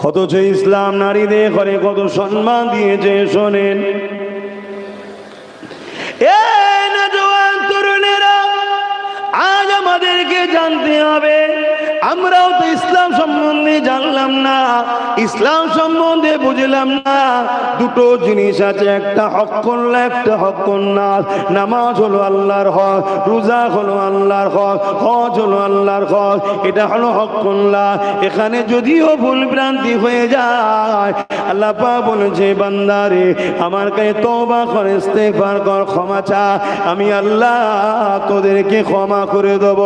অথচ ইসলাম নারীদের ঘরে কত সম্মান দিয়েছে শোনেন। তরুণেরা, আজ আমাদেরকে জানতে হবে, আমরাও তো ইসলাম সম্বন্ধে জানলাম না, ইসলাম সম্বন্ধে বুঝলাম না। দুটো জিনিস আছে, একটা হক্কুল্লাহ, একটা হক্কুন্নাস। নামাজ হলো আল্লাহর হক, রোজা হলো আল্লাহর হক, হজ হলো আল্লাহর হক, এটা হলো হক্কুল্লাহ। এখানে যদিও ভুল ভ্রান্তি হয়ে যায়, আল্লাহ পাক বলেছে, বান্দারে আমার কাছে তওবা কর, ইস্তেগফার কর, ক্ষমা চা, আমি আল্লাহ তোদেরকে ক্ষমা করে দেব।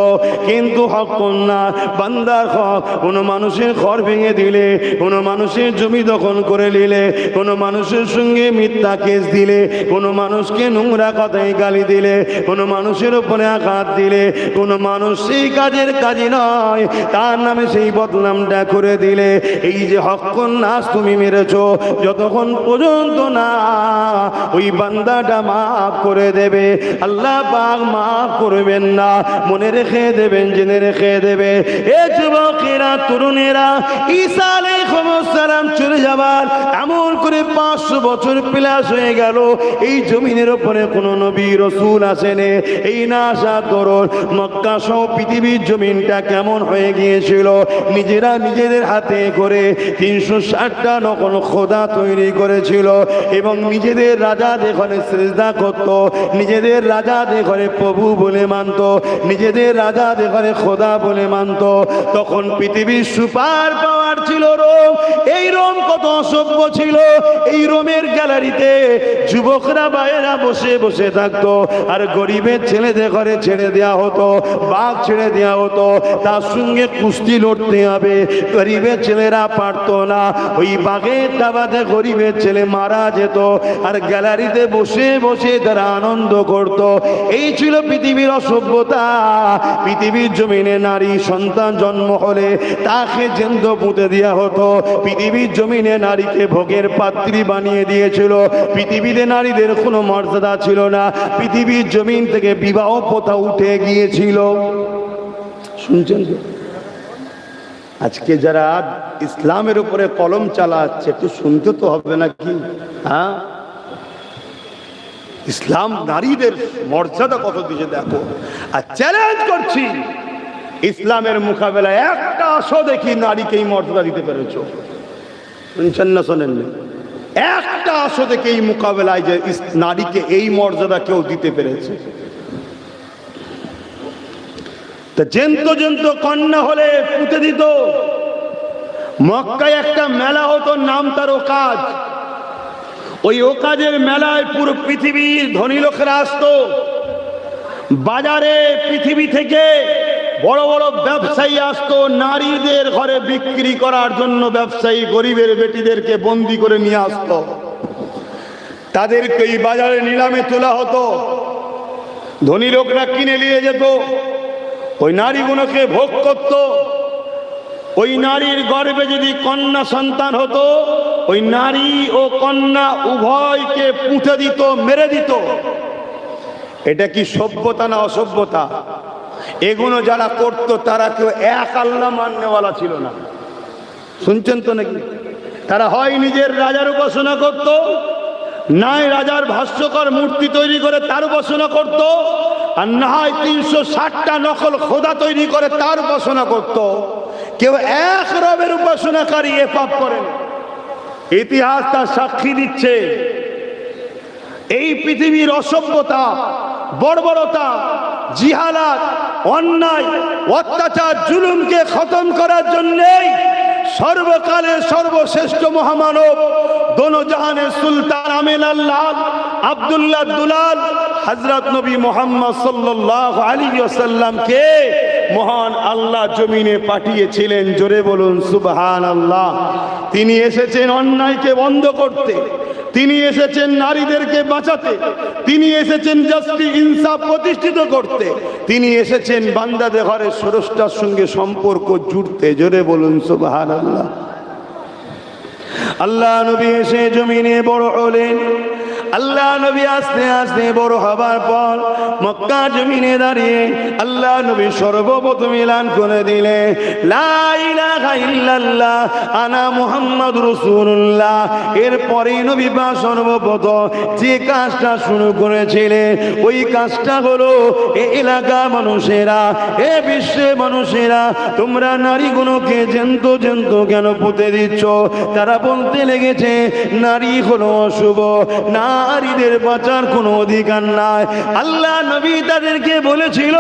কিন্তু হক্কুন্নাস, বান্দার হক, কোনো মানুষের ঘর ভেঙে দিলে, কোনো মানুষের জমি দখল করে নিলে, কোনো মানুষের সঙ্গে মিথ্যা কেস দিলে, কোনো মানুষকে নোংরা কথায় গালি দিলে, কোনো মানুষের উপরে আঘাত দিলে, কোনো মানুষ সেই কাজের কাজী নয়, তার নামে সেই বদনামটা করে দিলে, এই যে হক্কুন্নাস তুমি মেরেছো, যতক্ষণ পর্যন্ত না ওই বান্দাটা মাফ করে দেবে, আল্লাহ পাক মাফ করবেন না। মনে রেখে দেবেন, জেনে রেখে দেবে। এ যুবকেরা, তরুণেরা, ঈসা আলাইহিস সালাম চলে যাবার এমন করে 500 বছর প্লাস হয়ে গেল, এই জমিনের উপরে কোনো নবী রাসূল আসেনি। এই না আসার দরুন মক্কা সহ পৃথিবীর জমিনটা কেমন হয়ে গিয়েছিল। নিজেরা নিজেদের হাতে করে 360টা নকল খোদা তৈরি করেছিল এবং নিজেদের রাজাদের ঘরে সিজদা করত, নিজেদের রাজাদের ঘরে প্রভু বলে মানত, নিজেদের রাজাদের ঘরে খোদা বলে মানত। তখন পৃথিবীর সুপার পাওয়ার ছিল রোম। এই রোম কত অসভ্য ছিল। এই রোমের গ্যালারিতে যুবকরা বাইরা বসে বসে থাকতো, আর গরিবের ছেলেদের ঘরে ছেড়ে দেওয়া হতো, বাঘ ছেড়ে দেওয়া হতো, তার সঙ্গে কুস্তি লড়তে হবে। গরিবের ছেলেরা পারতো না, ওই বাঘের দাবাতে গরিবের ছেলে মারা যেত, আর গ্যালারিতে বসে বসে তারা আনন্দ করত। এই ছিল পৃথিবীর অসভ্যতা। পৃথিবীর জমিনে নারী সন্তান জন্ম হলে তাকে জ্যান্ত পুঁতে দেওয়া হতো। পৃথিবীর জমিনে নারীকে ভোগের পাত্রী বানিয়ে দিয়েছিল। পৃথিবীতে নারীদের কোনো মর্যাদা ছিল না। পৃথিবীর জমিন থেকে বিবাহ প্রথা উঠে গিয়েছিল। শুনছেন তো? আজকে যারা ইসলামের উপরে কলম চালাচ্ছে, একটু শুনতে তো হবে নাকি? হ্যাঁ, ইসলাম নারীদের মর্যাদা কত দিয়েছে দেখো। আর চ্যালেঞ্জ করছি, ইসলামের মোকাবেলায় একটা আসো দেখি নারীকে এই মর্যাদা দিতে পেরেছো। শুনছেন না শোনেন না? একটা আসো দেখি এই মোকাবেলায় যে নারীকে এই মর্যাদা কেউ দিতে পেরেছে। তা জেন্ত জেন্ত কন্যা হলে পুঁতে দিত। মক্কায় একটা মেলা হতো, নাম তার ওকাজ। ওই ওকাজের মেলায় পুরো পৃথিবীর ধনী লোকেরা আসতো। বাজারে পৃথিবী থেকে বড় বড় ব্যবসায়ী আসতো নারীদের ঘরে বিক্রি করার জন্য। ব্যবসায়ী গরিবের বেটিদেরকে বন্দি করে নিয়ে আসতো, তাদেরকে এই বাজারে নিলামে তোলা হতো। ধনী লোকরা কিনে নিয়ে যেত, ওই নারীগুলোকে ভোগ করত। ওই নারীর গর্ভে যদি কন্যা সন্তান হতো, ওই নারী ও কন্যা উভয়কে পুঁতে দিত, মেরে দিত। এটা কি সভ্যতা না অসভ্যতা? এগুলো যারা করতো তারা কেউ এক আল্লাহ মাননেওয়ালা ছিল না। শুনছেন তো নাকি? তারা হয় নিজের রাজার উপাসনা করত, নাই রাজার ভাষ্যকর মূর্তি তৈরি করে তার উপাসনা করত, আর না হয় 360টা নকল খোদা তৈরি করে তার উপাসনা করত। কেউ এক রবের উপাসনাকারী এ পাপ করেন। ইতিহাস তার সাক্ষী দিচ্ছে। এই পৃথিবীর অসভ্যতা, বর্বরতা, জিহালাত, অন্যায়, অত্যাচার, জুলুমকে খতম করার জন্যই সর্বকালের সর্বশ্রেষ্ঠ মহামানব, দোনো জাহানের সুলতান আমিন আল্লাহ আব্দুল্লাহ দুলাল হযরত নবী মুহাম্মদ সাল্লাল্লাহু আলাইহি ওয়াসাল্লামকে মহান আল্লাহ জমিনে পাঠিয়েছিলেন। জোরে বলুন সুবহানাল্লাহ। তিনি এসেছেন অন্যায়কে বন্ধ করতে, তিনি এসেছেন নারীদেরকে বাঁচাতে, তিনি এসেছেন জাস্টিস ইনসাফ প্রতিষ্ঠিত করতে, তিনি এসেছেন বান্দাদের ঘরে স্রষ্টার সঙ্গে সম্পর্ক জুড়তে। জোরে বলুন সুবহানাল্লাহ। আল্লাহ নবী এসে জমিনে বড় হলেন, আল্লাহ নবী আস্তে আস্তে বড় হবার পর মক্কা জমিনে দাঁড়িয়ে আল্লাহ নবী সর্বপ্রথম এলান করে দিলে লা ইলাহা ইল্লাল্লাহ আনা মুহাম্মাদুর রাসূলুল্লাহ। এরপরে নবী পাক সর্বপ্রথম যে কাজটা শুরু করেছিলেন ওই কাজটা হলো এ এলাকা মানুষেরা, এ বিশ্বের মানুষেরা, তোমরা নারীগুলোকে জ্যান্ত জ্যান্ত কেন পুঁতে দিচ্ছ? তারা বলতে লেগেছে নারী হলো অশুভ, নারীদের বাঁচার কোনো অধিকার নাই। আল্লাহ নবী তাদেরকে বলেছিল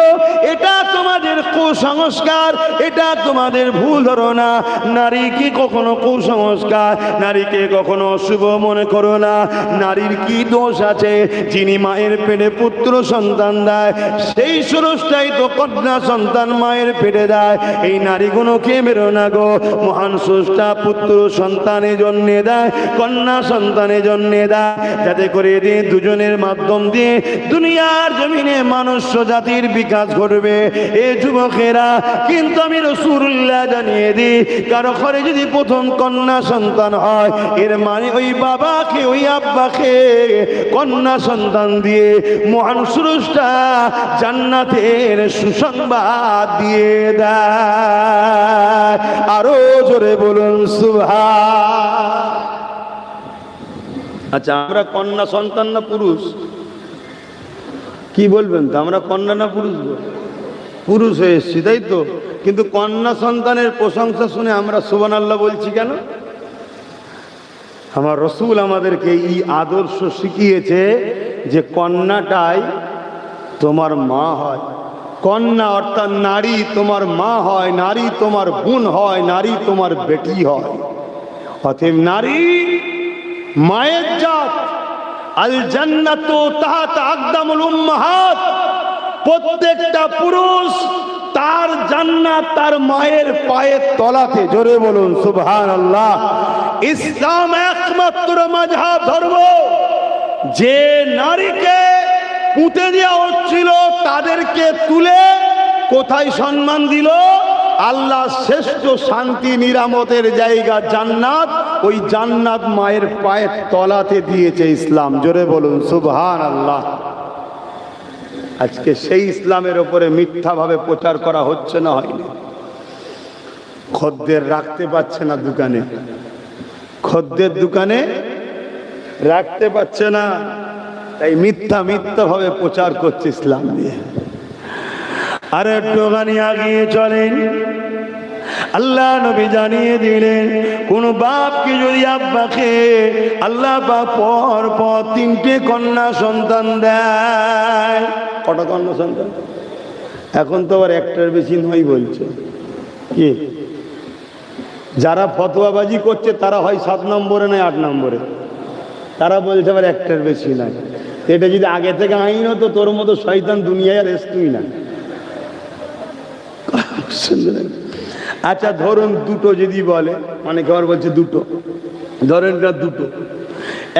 এটা তোমাদের কুসংস্কার, এটা তোমাদের ভুল ধারণা। নারী কি কখনো কুসংস্কার, নারীকে কখনো অশুভ মনে করো না। নারীর কি দোষ আছে? যিনি মায়ের পেটে পুত্র সন্তান দেয় সেই সুরসটাই তো কন্যা সন্তান মায়ের পেটে দেয়। এই নারীগুলোকে মেরো না গো। মহান স্রষ্টা পুত্র সন্তানের জন্য দেয়, কন্যা সন্তানের জন্য দেয়, যাতে করে দিয়ে দুজনের মাধ্যম দিয়ে দুনিয়ার জমিনে মানুষ জাতির বিকাশ ঘটবে। এ যুবকেরা, কিন্তু আমি রাসূলুল্লাহ জানিয়ে দিই, কারো ঘরে যদি প্রথম কন্যা সন্তান হয় এর মানে ওই বাবাকে ওই আব্বাকে কন্যা সন্তান দিয়ে মহান স্রষ্টা জান্নাতের সুসংবাদ দিয়ে দেয়। আরো জোরে বলুন সুবহান। আচ্ছা, আমরা কন্যা সন্তান না পুরুষ? কি বলবেন তো? আমরা কন্যা না পুরুষ? পুরুষ হয়ে এসছি, তাই তো? কিন্তু কন্যা সন্তানের প্রশংসা শুনে আমরা সুবহানাল্লাহ বলছি কেন? আমার রাসূল আমাদেরকে এই আদর্শ শিখিয়েছে যে কন্যাটাই তোমার মা হয়। কন্যা অর্থাৎ নারী তোমার মা হয়, নারী তোমার বোন হয়, নারী তোমার বেটি হয়। অতএব নারী মায়ের জাত। আল জান্নাতু তাহতা আকদামুল উম্মাহাত। প্রত্যেকটা পুরুষ তার জান্নাত তার মায়ের পায়ের তলাতে। জোরে বলুন সুবহানাল্লাহ। ইসলাম একমাত্র মাযহাব ধর্ম যে নারীকে পুঁতে দেওয়া হচ্ছিল তাদেরকে তুলে কোথায় সম্মান দিল? আল্লাহ শ্রেষ্ঠ শান্তি নিরামতের জায়গা জান্নাত, ওই জান্নাত মায়ের পায়ের তলাতে দিয়েছে ইসলাম। জোরে বলুন সুবহানাল্লাহ। আজকে সেই ইসলামের উপরে মিথ্যাভাবে প্রচার করা হচ্ছে না হয়নি? খদ্দের রাখতে পারছে না দোকানে, খদ্দের দোকানে রাখতে পারছে না, তাই মিথ্যাভাবে প্রচার করছে ইসলাম দিয়ে। আর একটুখানি আগিয়ে চলেন। আল্লাহ নবী জানিয়ে দিলেন কোন বাপকে যদি আব্বাকে আল্লাহ পাক পর পর 3টে কন্যা সন্তান দেয়। কটা কন্যা সন্তান? এখন তো আবার একটার বেশি নয় বলছে। কি যারা ফতোয়াবাজি করছে তারা হয় 7 নম্বরে নয় 8 নম্বরে, তারা বলছে আবার একটার বেশি নাই। এটা যদি আগে থেকে আইন হতো তোর মতো শয়তান দুনিয়ায় আর আসতই না। আচ্ছা ধরুন 2টো যদি বলে, অনেকে আবার বলছে 2টো, ধরেন না 2টো,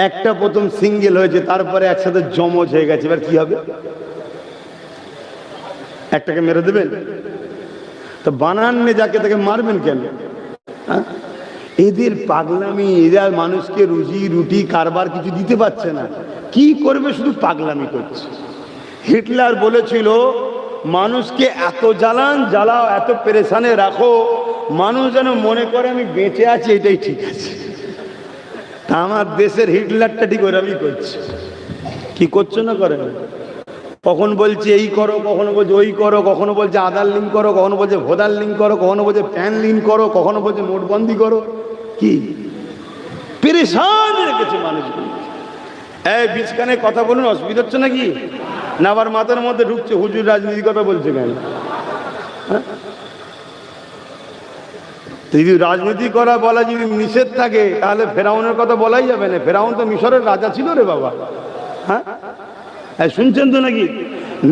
একটা প্রথম সিঙ্গেল হয়েছে তারপরে একসাথে জমজ হয়ে গেছে, এবার কি হবে? একটাকে মেরে দেবেন? তো বানাননে যাকে তাকে মারবেন কেন? এদের পাগলামি, এরা মানুষকে রুজি রুটি কারবার কিছু দিতে পারছে না, কি করবে? শুধু পাগলামি করছে। হিটলার বলেছিল মানুষকে এত জ্বালাও, এত পেরেশানে রাখো, মানুষ যেন মনে করে আমি বেঁচে আছি, এটাই ঠিক আছে। আমার দেশের হিটলারটা ঠিক ওরকমই করছে। কি করছো না করে? কখন বলছে এই করো, কখনো বলছে ওই করো, কখনো বলছে আধার লিঙ্ক করো, কখনো বলছে ভোটার লিঙ্ক করো, কখনো বলছে প্যান লিঙ্ক করো, কখনো বলছে নোটবন্দি করো। কি পেরেশান রেখেছে মানুষগুলো। এই বিচকানে কথা বলুন, অসুবিধা হচ্ছে নাকি? না আবার মাথার মধ্যে ঢুকছে হুজুর রাজনীতির কথা বলছে কেন? যদি রাজনীতি করা বলা যদি নিষেধ থাকে তাহলে ফেরাউনের কথা বলাই যাবে না। ফেরাউন তো মিশরের রাজা ছিল রে বাবা। হ্যাঁ শুনছেন তো নাকি?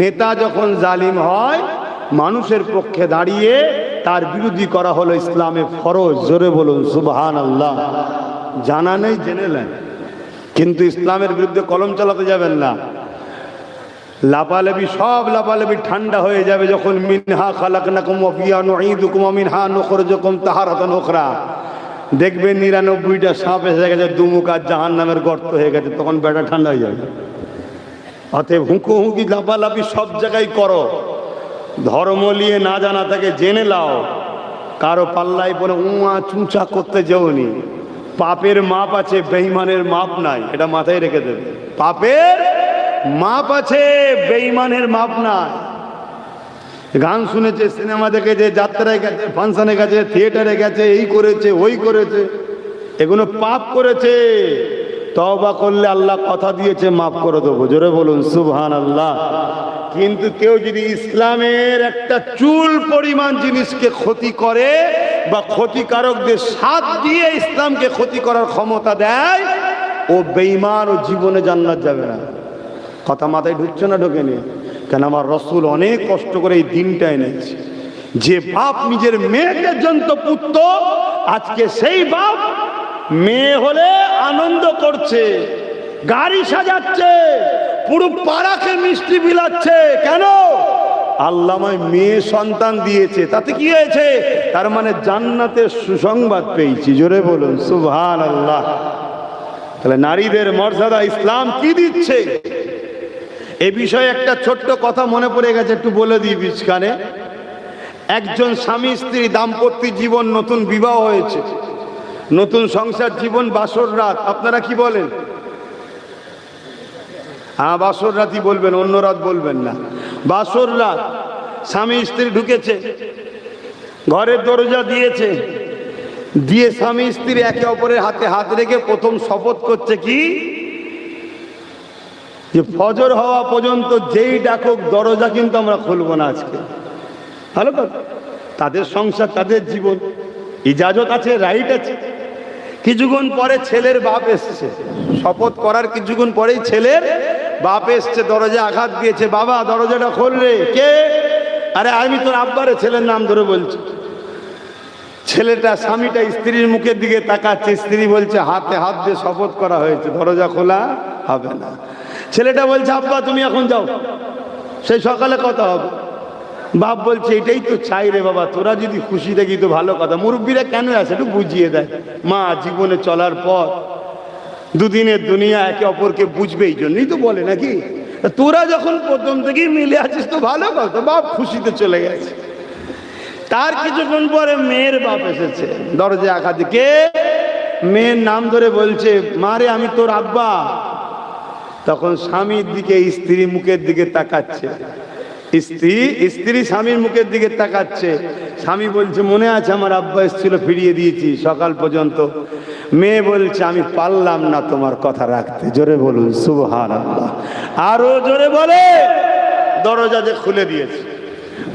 নেতা যখন জালিম হয় মানুষের পক্ষে দাঁড়িয়ে তার বিরোধী করা হলো ইসলামে ফরজ। জোরে বলুন সুবহানাল্লাহ। জানা নেই জেনে নেন, কিন্তু ইসলামের বিরুদ্ধে কলম চালাতে যাবেন না। লাপালাপি সব লাপালাপি ঠান্ডা হয়ে যাবে যখন মিনহা খালাকনাকুম ওয়া ফিহা নুঈদুকুম ওয়া মিনহা নুখরিজুকুম তাহারাতান উখরা। দেখবেন 99টা সাপ এসে গেছে, দুমুখ আর জাহান্নামের গর্ত হয়ে গেছে, তখন বেটা ঠান্ডা হয়ে যাবে। অতএব হুঁকি লাফালাফি সব জায়গায় করো, ধর্ম নিয়ে না জানা থাকে জেনে লাও, কারো পাল্লাই পরে উঁয়া চুঁচা করতে যেওনি। পাপের মাপ আছে, বেঈমানের মাপ নাই, এটা মাথায় রেখে দেবে। পাপের মাপ আছে, বেঈমানের মাপ নাই। গান শুনেছে, সিনেমা দেখেছে, যাত্রায় গেছে, ফাংশনে গেছে, থিয়েটারে গেছে, এই করেছে ওই করেছে, এগুলো পাপ করেছে। তওবা করলে আল্লাহ কথা দিয়েছে মাফ করে দেবো, জোরে বলুন সুবহানাল্লাহ। কিন্তু কেউ যদি ইসলামের একটা চুল পরিমাণ জিনিসকে ক্ষতি করে বা ক্ষতিকারকদের সাথ দিয়ে ইসলামকে ক্ষতি করার ক্ষমতা দেয়, ও বেঈমান, ও জীবনে জান্নাত যাবে না। কথা মাথায় ঢুকছে না? ঢোকেনি কেন? আমার রসুল অনেক কষ্ট করে এই দিনটা এনেছে। যে বাপ নিজের মেয়েকে জন্ত পুত্র, আজকে সেই বাপ মেয়ে হলে আনন্দ করছে, গাড়ি সাজাচ্ছে, পুরো পাড়াকে মিষ্টি বিলাচ্ছে। কেন? আল্লাহ আমায় মেয়ে সন্তান দিয়েছে, তাতে কি হয়েছে? তার মানে জান্নাতের সুসংবাদ পেয়েছি, জোরে বলুন সুবহানাল্লাহ। তাহলে নারীদের মর্যাদা ইসলাম কি দিচ্ছে? এ বিষয়ে একটা ছোট্ট কথা মনে পড়ে গেছে, একটু বলে দিই বিচখানে। একজন স্বামী স্ত্রী দাম্পত্য জীবন, নতুন বিবাহ হয়েছে, নতুন সংসার জীবন, বাসর রাত, আপনারা কি বলেন? হ্যাঁ, বাসর রাতই বলবেন, অন্য রাত বলবেন না। বাসর রাত, স্বামী স্ত্রী ঢুকেছে, ঘরের দরজা দিয়েছে, দিয়ে স্বামী স্ত্রী একে অপরের হাতে হাত রেখে প্রথম শপথ করছে কি, যে ফজর হওয়া পর্যন্ত যেই ডাকুক দরজা কিন্তু আমরা খুলবো না আজকে। ভালো কথা, তাদের সংসার, তাদের জীবন, ইজাজত আছে, রাইট আছে। কিছুক্ষণ পরে ছেলের বাপ এসছে, শপথ করার কিছুক্ষণ পরেই ছেলের বাপ এসছে, দরজা আঘাত দিয়েছে, বাবা দরজাটা খোল রে। কে? আরে আমি তোর আব্বারে, ছেলের নাম ধরে বলছে। ছেলেটা, স্বামীটা স্ত্রীর মুখের দিকে তাকাচ্ছে, স্ত্রী বলছে হাতে হাত দিয়ে শপথ করা হয়েছে, দরজা খোলা হবে না। ছেলেটা বলছে আব্বা তুমি এখন যাও, সেই সকালে কথা হবে। বাপ বলছে এটাই তো চাই রে বাবা, তোরা যদি খুশি থাকি তো ভালো কথা। মুরব্বীরা কেন আসে একটু বুঝিয়ে দেয়, মা জীবনে চলার পর দুদিনের দুনিয়া একে অপরকে বুঝবে, এই জন্যই তো বলে নাকি। তোরা যখন প্রথম থেকেই মিলে আছিস তো ভালো কথা। বাপ খুশিতে চলে গেছে। তার কিছুক্ষণ পরে মেয়ের বাপ এসেছে, দরজা আঘাত। কে? মেয়ের নাম ধরে বলছে, মারে আমি তোর আব্বা। তখন স্বামীর দিকে, স্ত্রী মুখের দিকে তাকাচ্ছে, স্ত্রী স্বামীর মুখের দিকে তাকাচ্ছে। স্বামী বলছে মনে আছে আমার আব্বা এসেছিল, ফিরিয়ে দিয়েছি সকাল পর্যন্ত। মেয়ে বলছে আমি পারলাম না তোমার কথা রাখতে, জোরে বলুন সুবহানাল্লাহ। আরো জোরে বলে। দরজা যে খুলে দিয়েছে,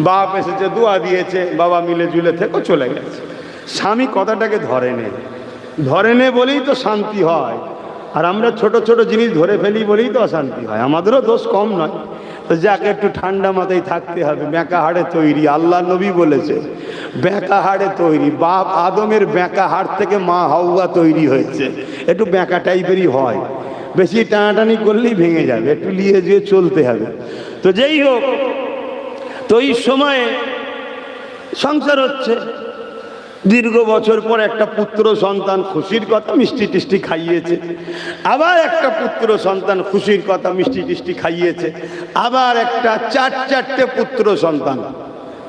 বাপ এসেছে, দোয়া দিয়েছে, বাবা মিলে জুলে থেকে চলে গেছে। স্বামী কথাটাকে ধরে নে বলেই তো শান্তি হয়। আর আমরা ছোট ছোট জিনিস ধরে ফেলি বলেই তো অশান্তি হয়। আমাদেরও দোষ কম নয়, তো যাকে একটু ঠান্ডা মাথায় থাকতে হবে। বেঁকা হাড়ে তৈরি, আল্লাহ নবী বলেছে বেঁকা হাড়ে তৈরি। বাপ আদমের বেঁকা হাড় থেকে মা হাওয়া তৈরি হয়েছে, একটু বেঁকা টাইপেরই হয়। বেশি টানাটানি করলেই ভেঙে যাবে, একটু লিয়ে যেয়ে চলতে হবে। তো যেই হোক, তো এই সময়ে সংসার হচ্ছে, দীর্ঘ বছর পর একটা পুত্র সন্তান, খুশির কথা, মিষ্টি টিষ্টি খাইয়েছে। আবার একটা পুত্র সন্তান, খুশির কথা, মিষ্টি টিষ্টি খাইয়েছে। আবার একটা চারটে পুত্র সন্তান,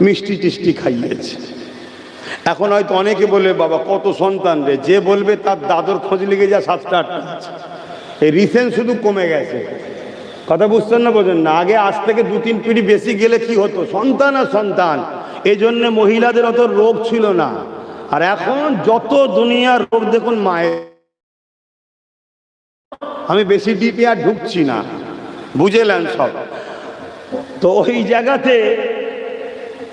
মিষ্টি টিষ্টি খাইয়েছে। এখন হয়তো অনেকে বলে বাবা কত সন্তান রে, যে বলবে তার দাদুর খোঁজ লেগে যা 7টা 8টা আছে। এই রিসেন্ট শুধু কমে গেছে, কথা বুঝছেন না, বোঝেন না। আগে আজ থেকে 2-3 পিঢ়ি বেশি গেলে কি হতো, সন্তান আর সন্তান। এই জন্য মহিলাদের অত রোগ ছিল না। আর এখন যত দুনিয়ার রোগ দেখুন মায়ের। আমি বেশি ডিপে আর ঢুকছি না, বুঝেলেন সব। তো ওই জায়গাতে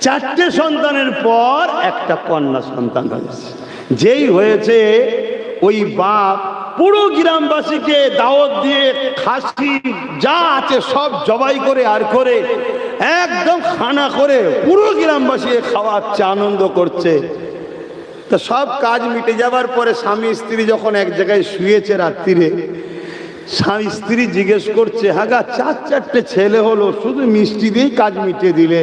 4টে সন্তানের পর একটা কন্যা সন্তান হয়েছে। যেই হয়েছে, ওই বাপ পুরো গ্রামবাসীকে দাওয়াত দিয়ে খাসি যা আছে সব জবাই করে আর করে একদম খানা করে পুরো গ্রামবাসী খাওয়াচ্ছে, আনন্দ করছে। তো সব কাজ মিটে যাবার পরে স্বামী স্ত্রী যখন এক জায়গায় শুয়েছে রাত্রিরে, স্বামী স্ত্রী জিজ্ঞেস করছে হাগা 4টে ছেলে হলো, শুধু মিষ্টি দিয়েই কাজ মিটিয়ে দিলে,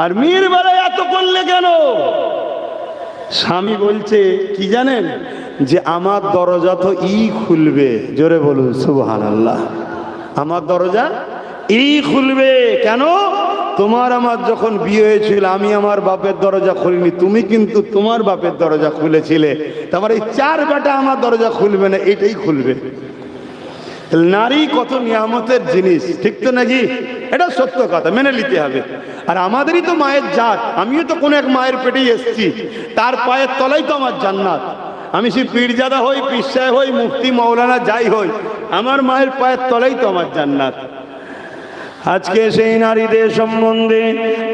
আর মেয়ের বেলায় এত করলে কেন? স্বামী বলছে কি জানেন, যে আমার দরজা তো খুলবে। জোরে বলুন সুবহানাল্লাহ। আমার দরজা খুলবে কেন? তোমার আমার যখন বিয়ে হয়েছিল আমি আমার বাপের দরজা খুলিনি, তুমি কিন্তু তোমার বাপের দরজা খুলেছিলে, তারপর এই 4 বেটা আমার দরজা খুলবে না, এটাই খুলবে। নারী কত নিয়ামতের জিনিস, ঠিক তো নাকি? এটা সত্য কথা, মেনে নিতে হবে। আর আমাদেরই তো মায়ের জাত, আমিও তো কোন এক মায়ের পেটেই এসেছি, তার পায়ের তলাই তো আমার জান্নাত। আমি সে পীরজাদা হই, পীর সাহেব হই, মুফতি মাওলানা যাই হই, আমার মায়ের পায়ের তলাই তো আমার জান্নাত। আজকে সেই নারীদের সম্বন্ধে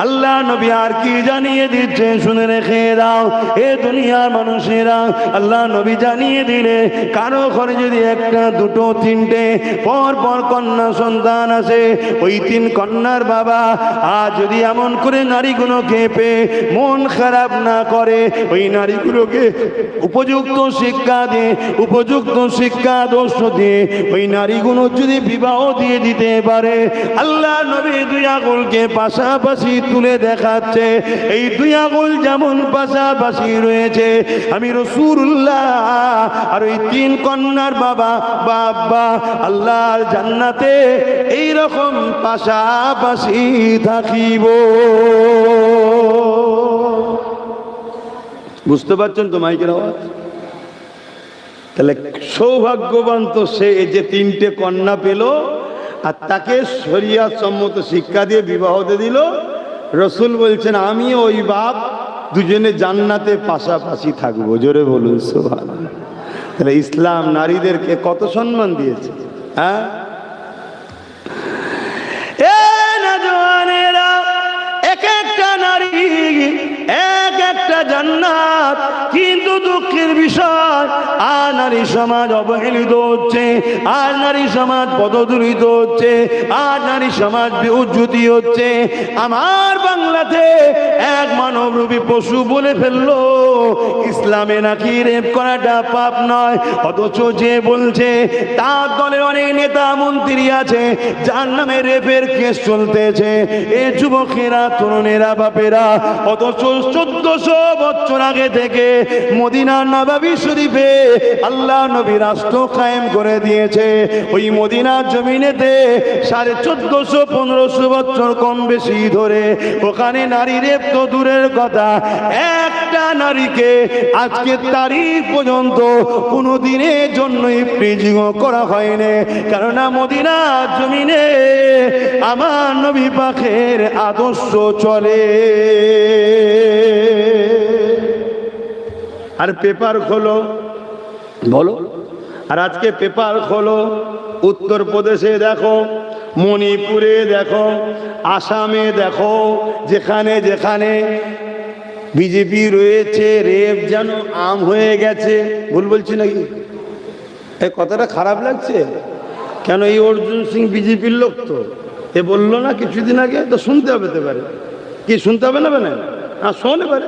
আল্লাহ নবী আর কি জানিয়ে দিচ্ছে শুনে রেখে দাও। এ দুনিয়ার মানুষেরা, আল্লাহ নবী জানিয়ে দিলে কারো ঘরে যদি 1, 2, 3 পর পর কন্যা সন্তান আছে, ওই 3 কন্যার বাবা আজ যদি এমন করে নারীগুলোকে পেয়ে মন খারাপ না করে, ওই নারীগুলোকে উপযুক্ত শিক্ষা দিয়ে, উপযুক্ত শিক্ষা দর্শ দিয়ে ওই নারীগুলো যদি বিবাহ দিয়ে দিতে পারে, আল্লাহ নবী 2 আঙুলকে পাশাপাশি তুলে দেখাচ্ছে। এই 2 আঙুল যেমন পাশাপাশি রয়েছে, আমি রাসূলুল্লাহ আর ওই 3 কন্যার বাবা আল্লাহর জান্নাতে এই রকম পাশাপাশি থাকিব। বুঝতে পারছেন তো মাইকের আওয়াজ? তাহলে সৌভাগ্যবান তো সে, যে 3টে কন্যা পেল আর তাকে শরিয়ত সম্মত শিক্ষা দিয়ে বিবাহ দিয়ে দিল। রসুল বলছেন আমি ওই বাপ দুজনে জান্নাতে পাশাপাশি থাকবো। জোরে বলুন সুবহানাল্লাহ। তাহলে ইসলাম নারীদেরকে কত সম্মান দিয়েছে। হ্যাঁ, এক একটা নারী এক একটা জান্নাত, কিন্তু দুঃখের বিষয় আর নারী সমাজ অবহেলিত হচ্ছে, আর নারী সমাজ পদদলিত হচ্ছে, আর নারী সমাজ বিউজ্জতি হচ্ছে। আমার বাংলাতে এক মানবরূপী পশু বলে ফেললো ইসলামে নাকি রেপ করাটা পাপ নয়, অথচ যে বলছে তার দলের অনেক নেতা মন্ত্রী আছে যার নামে রেপের কেস চলতেছে। এ যুবকেরা, তরুণেরা, বাপেরা, অথচ 1400 বছর আগে থেকে মদিনার নববী শরীফে আল্লাহ নবী রাষ্ট্র কায়েম করে দিয়েছে। ওই মদিনার জমিনেতে 1450-1500 বছর কম বেশি ধরে ওখানে নারী রেপ তো দূরের কথা, একটা নারীকে আজকে তারিখ পর্যন্ত কোনো দিনের জন্যই প্রিজিং করা হয়নি। কেননা মদিনার জমিনে আমার নবী পাকের আদর্শ চলে। আর পেপার খোলো, বলো, আর আজকে পেপার খোলো, উত্তরপ্রদেশে দেখো, মণিপুরে দেখো, আসামে দেখো, যেখানে যেখানে বিজেপি রয়েছে রেপ যেন আম হয়ে গেছে। ভুল বলছি নাকি? এই কথাটা খারাপ লাগছে কেন? এই অর্জুন সিং বিজেপির লোক তো, এ বললো না কিছুদিন আগে, তো শুনতে হবে তো পারে। কি শুনতে হবে না? না শোনে পারে,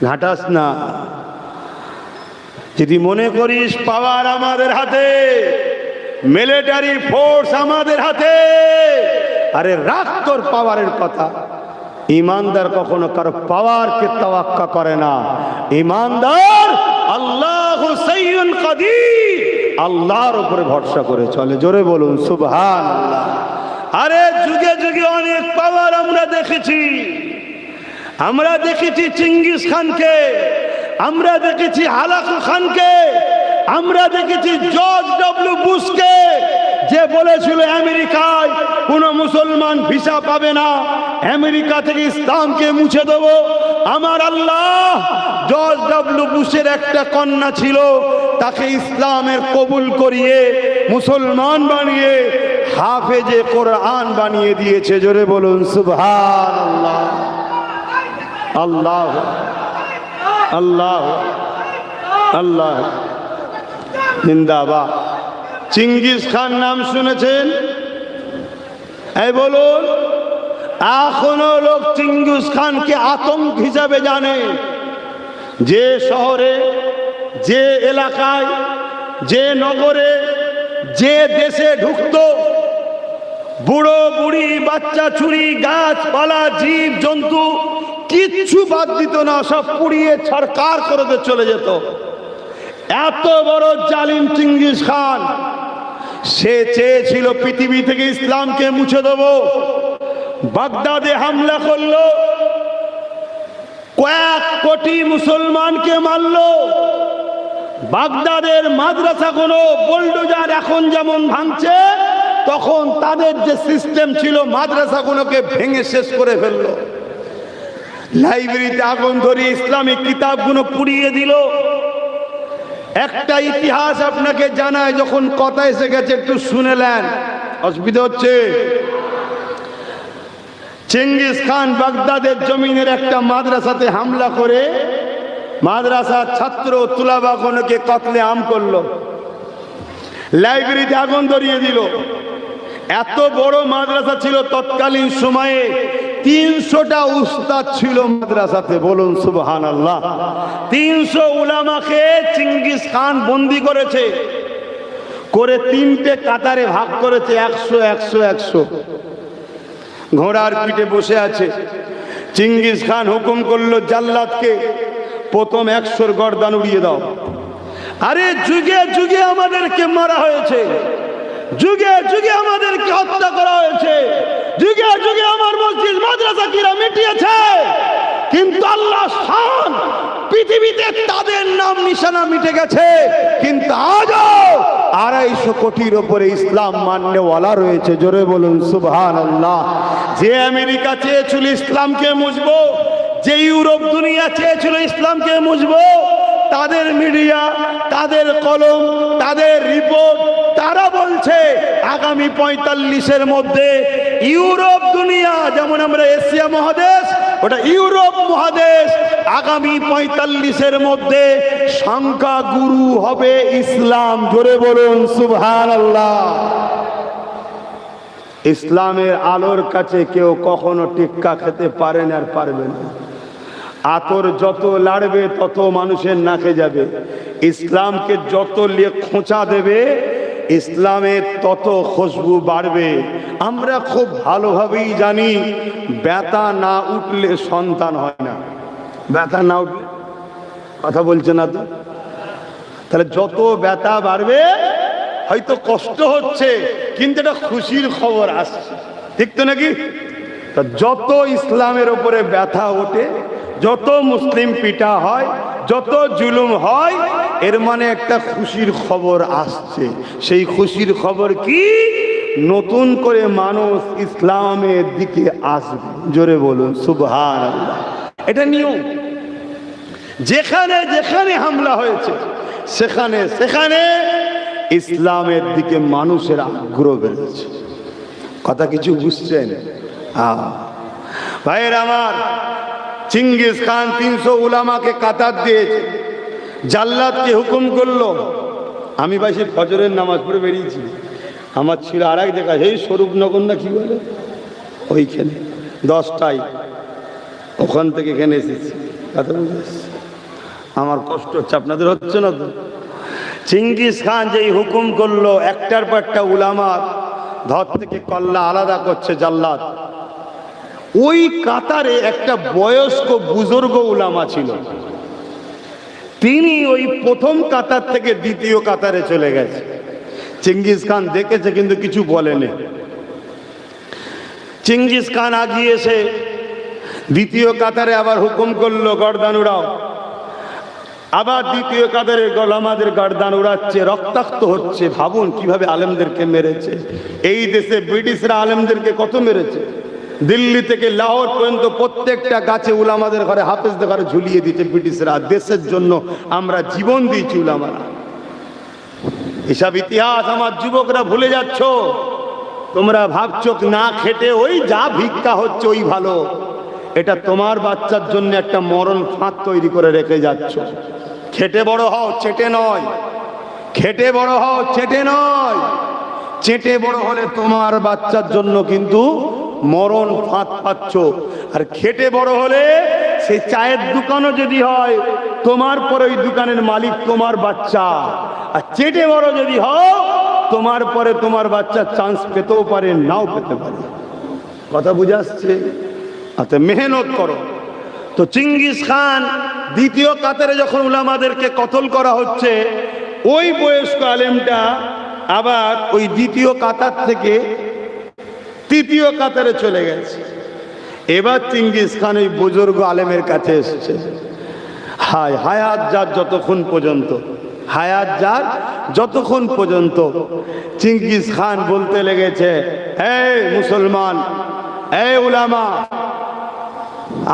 ঘাটাস না। যদি মনে করিস পাওয়ার আমাদের হাতে, মিলিটারি ফোর্স আমাদের হাতে, আরে রাখ তোর পাওয়ারের কথা। ইমানদার কখনো কারো পাওয়ারকে তাওয়াক্কা করে না। ইমানদার আল্লাহু সাইয়্যুন কাদির, আল্লাহর উপরে ভরসা করে চলে। জোরে বলুন সুবহানাল্লাহ। আরে যুগে যুগে অনেক পাওয়ার আমরা দেখেছি। আমরা দেখেছি চিঙ্গিস খানকে, আমরা দেখেছি হালাকু খানকে, আমরা দেখেছি জর্জ ডব্লিউ বুশকে, যে বলেছিল আমেরিকায় কোন মুসলমান ভিসা পাবে না, আমেরিকা থেকে ইসলামকে মুছে দেব। আমার আল্লাহ জর্জ ডব্লিউ বুশের একটা কন্যা ছিল, তাকে ইসলামের কবুল করিয়ে মুসলমান বানিয়ে হাফেজে কোরআন বানিয়ে দিয়েছে। জোরে বলুন সুবহানাল্লাহ। আল্লাহ আল্লাহ আল্লাহ জিন্দাবাদ। চিঙ্গিস খান নাম শুনেছেন? এই বলুন, এখনো লোক চিঙ্গিস খানকে আতঙ্ক হিসাবে জানে। যে শহরে, যে এলাকায়, যে নগরে, যে দেশে ঢুকতো, বুড়ো বুড়ি, বাচ্চা চুরি, গাছপালা, জীব জন্তু কিচ্ছু বাদ দিত না, সব পুড়িয়ে ছারকার করে দিয়ে চলে যেত। এত বড় জালিম চেঙ্গিস খান, সে চেয়েছিল পৃথিবী থেকে ইসলামকে মুছে দেব। বাগদাদে হামলা করলো, কয়েক কোটি মুসলমানকে মারলো। বাগদাদের মাদ্রাসাগুলো বুলডোজার এখন যেমন ভাঙছে, তখন তাদের যে সিস্টেম ছিল মাদ্রাসাগুলোকে ভেঙে শেষ করে ফেললো। লাইব্রেরিতে আগুন ধরিয়ে ইসলামিক কিতাবগুলো পুড়িয়ে দিল। একটা ইতিহাস আপনাকে জানায়, যখন কথা এসে গেছে একটু শুনে নেন, অসুবিধা হচ্ছে। চেঙ্গিস খান বাগদাদের জমিনের একটা মাদ্রাসাতে হামলা করে মাদ্রাসার ছাত্র তুলাবাগনকে কতলে আম করলো, লাইব্রেরিতে আগুন ধরিয়ে দিল। এত বড় মাদ্রাসা ছিল তৎকালীন সময়ে, 300টা উস্তাদ ছিল মাদ্রাসাতে, বলুন সুবহানাল্লাহ। 300 উলামাকে চেঙ্গিস খান বন্দি করেছে, করে 3টে কাতারে ভাগ করেছে, 100 100 100। ঘোড়ার পিঠে বসে আছে। চেঙ্গিস খান হুকুম করলো জাল্লাদকে, প্রথম 100 গর্দান উড়িয়ে দাও। আরে যুগে যুগে আমাদেরকে মারা হয়েছে, যুগে যুগে আমাদেরকে হত্যা করা হয়েছে, যুগে যুগে আমার মসজিদ মাদ্রাসা কিরা মিটিয়েছে, কিন্তু আল্লাহ শান পৃথিবীতে তাদের নাম নিশানা মিটে গেছে, কিন্তু আজও 250 কোটির উপরে ইসলাম মাননেওয়ালা রয়েছে। জোরে বলুন সুবহানাল্লাহ। যে আমেরিকা চেয়েছিল ইসলামকে মুছবো, যে ইউরোপ দুনিয়া চেয়েছিল ইসলামকে মুছবো, তাদের মিডিয়া, তাদের কলম, তাদের রিপোর্ট, তারা বলছে আগামী 45-এর মধ্যে ইউরোপ দুনিয়া, যেমন আমরা এশিয়া মহাদেশ, ওটা ইউরোপ মহাদেশ, আগামী 45-এর মধ্যে সংখ্যা গুরু হবে ইসলাম। জোরে বলুন সুবহানাল্লাহ। ইসলামের আলোর কাছে কেউ কখনো টিক্কা খেতে পারে না আর পারবে না। আতর যত লাড়বে তত মানুষের নাকে যাবে, ইসলামকে যত খোঁচা দেবে ইসলামের তত খুশবু বাড়বে। আমরা খুব ভালোভাবেই জানি ব্যথা না উঠলে সন্তান হয় না। ব্যথা না উঠলে, কথা বলছে না তো? তাহলে যত ব্যথা বাড়বে, হয়তো কষ্ট হচ্ছে কিন্তু এটা খুশির খবর আসছে, ঠিক তো নাকি? তা যত ইসলামের উপরে ব্যথা ওঠে, যত মুসলিম পিটা হয়, যত জুলুম হয়, এর মানে একটা খুশির খবর আসছে। সেই খুশির খবর কি? নতুন করে মানুষ ইসলামের দিকে আসবে। জোরে বলুন সুবহানাল্লাহ। এটা নিয়ম। যেখানে যেখানে হামলা হয়েছে সেখানে সেখানে ইসলামের দিকে মানুষের আগ্রহ বেড়েছে। কথা কিছু বুঝছেন? ভাইয়ের আমার, চেঙ্গিস খান 300 উলামাকে কাতার দিয়েছে, জাল্লাদকে হুকুম করলো। আমি ভাই সে ফজরের নামাজ পড়ে বেরিয়েছি, আমার ছিল আর এক জায়গায়, এই স্বরূপনগর না কি বলে, ওইখানে 10টায়, ওখান থেকে এখানে এসেছি। কথা বুঝেছি? আমার কষ্ট হচ্ছে, আপনাদের হচ্ছে না তো? চেঙ্গিস খান যেই হুকুম করলো, একটার পর একটা উলামা ধর থেকে কল্লা আলাদা করছে জাল্লাদ। ওই কাতারে একটা বয়স্ক বুজুর্গ উলামা ছিল, তিনি ওই প্রথম কাতার থেকে দ্বিতীয় কাতারে চলে গেছে। চেঙ্গিস খান দেখেছে কিন্তু কিছু বলেনি। চেঙ্গিস খান আগিয়ে এসে দ্বিতীয় কাতারে আবার হুকুম করলো গর্দান উড়াও। আবার দ্বিতীয় কাতারে গোলামাদের গর্দান উড়াচ্ছে, রক্তাক্ত হচ্ছে। ভাবুন কিভাবে আলেমদেরকে মেরেছে। এই দেশে ব্রিটিশরা আলেমদেরকে কত মেরেছে। দিল্লি থেকে লাহোর পর্যন্ত প্রত্যেকটা গাছে উলামাদের ঘরে, হাফেজদের ঘরে ঝুলিয়ে দিচ্ছে ব্রিটিশরা। দেশের জন্য আমরা জীবন দিয়েছি উলামারা। এসব ইতিহাস আমার যুবকরা ভুলে যাচ্ছ। তোমরা ভাবছো না খেটে ওই যা ভিক্ষা হচ্ছে ওই ভালো। এটা তোমার বাচ্চার জন্য একটা মরণ ফাঁদ তৈরি করে রেখে যাচ্ছ। খেটে বড় হও, চেটে নয়। খেটে বড় হও, চেটে নয়। চেটে বড় হলে তোমার বাচ্চার জন্য কিন্তু মরণ ফাঁদ পাচ্ছ। আর খেটে বড় হলে সেই চায়ের দোকানও যদি হয়, তোমার পরে ওই দোকানের মালিক তোমার বাচ্চা। আর চেটে বড় যদি হও, তোমার পরে তোমার বাচ্চা চান্স পেতেও পারে, নাও পেতে পারে। কথা বুঝে আসছে? আচ্ছা, মেহনত করো। তো চেঙ্গিস খান দ্বিতীয় কাতারে যখন উলামাদেরকে কতল করা হচ্ছে, ওই বয়স্ক আলেমটা আবার ওই দ্বিতীয় কাতার থেকে তৃতীয় কাতারে চলে গেছে। এবার চেঙ্গিস খান ওই বুজুর্গ আলেমের কাছে এসেছে। হায়াত যার যতক্ষণ পর্যন্ত, হায়াত যার যতক্ষণ পর্যন্ত। চেঙ্গিস খান বলতে লেগেছে, এই মুসলমান, এই উলামা,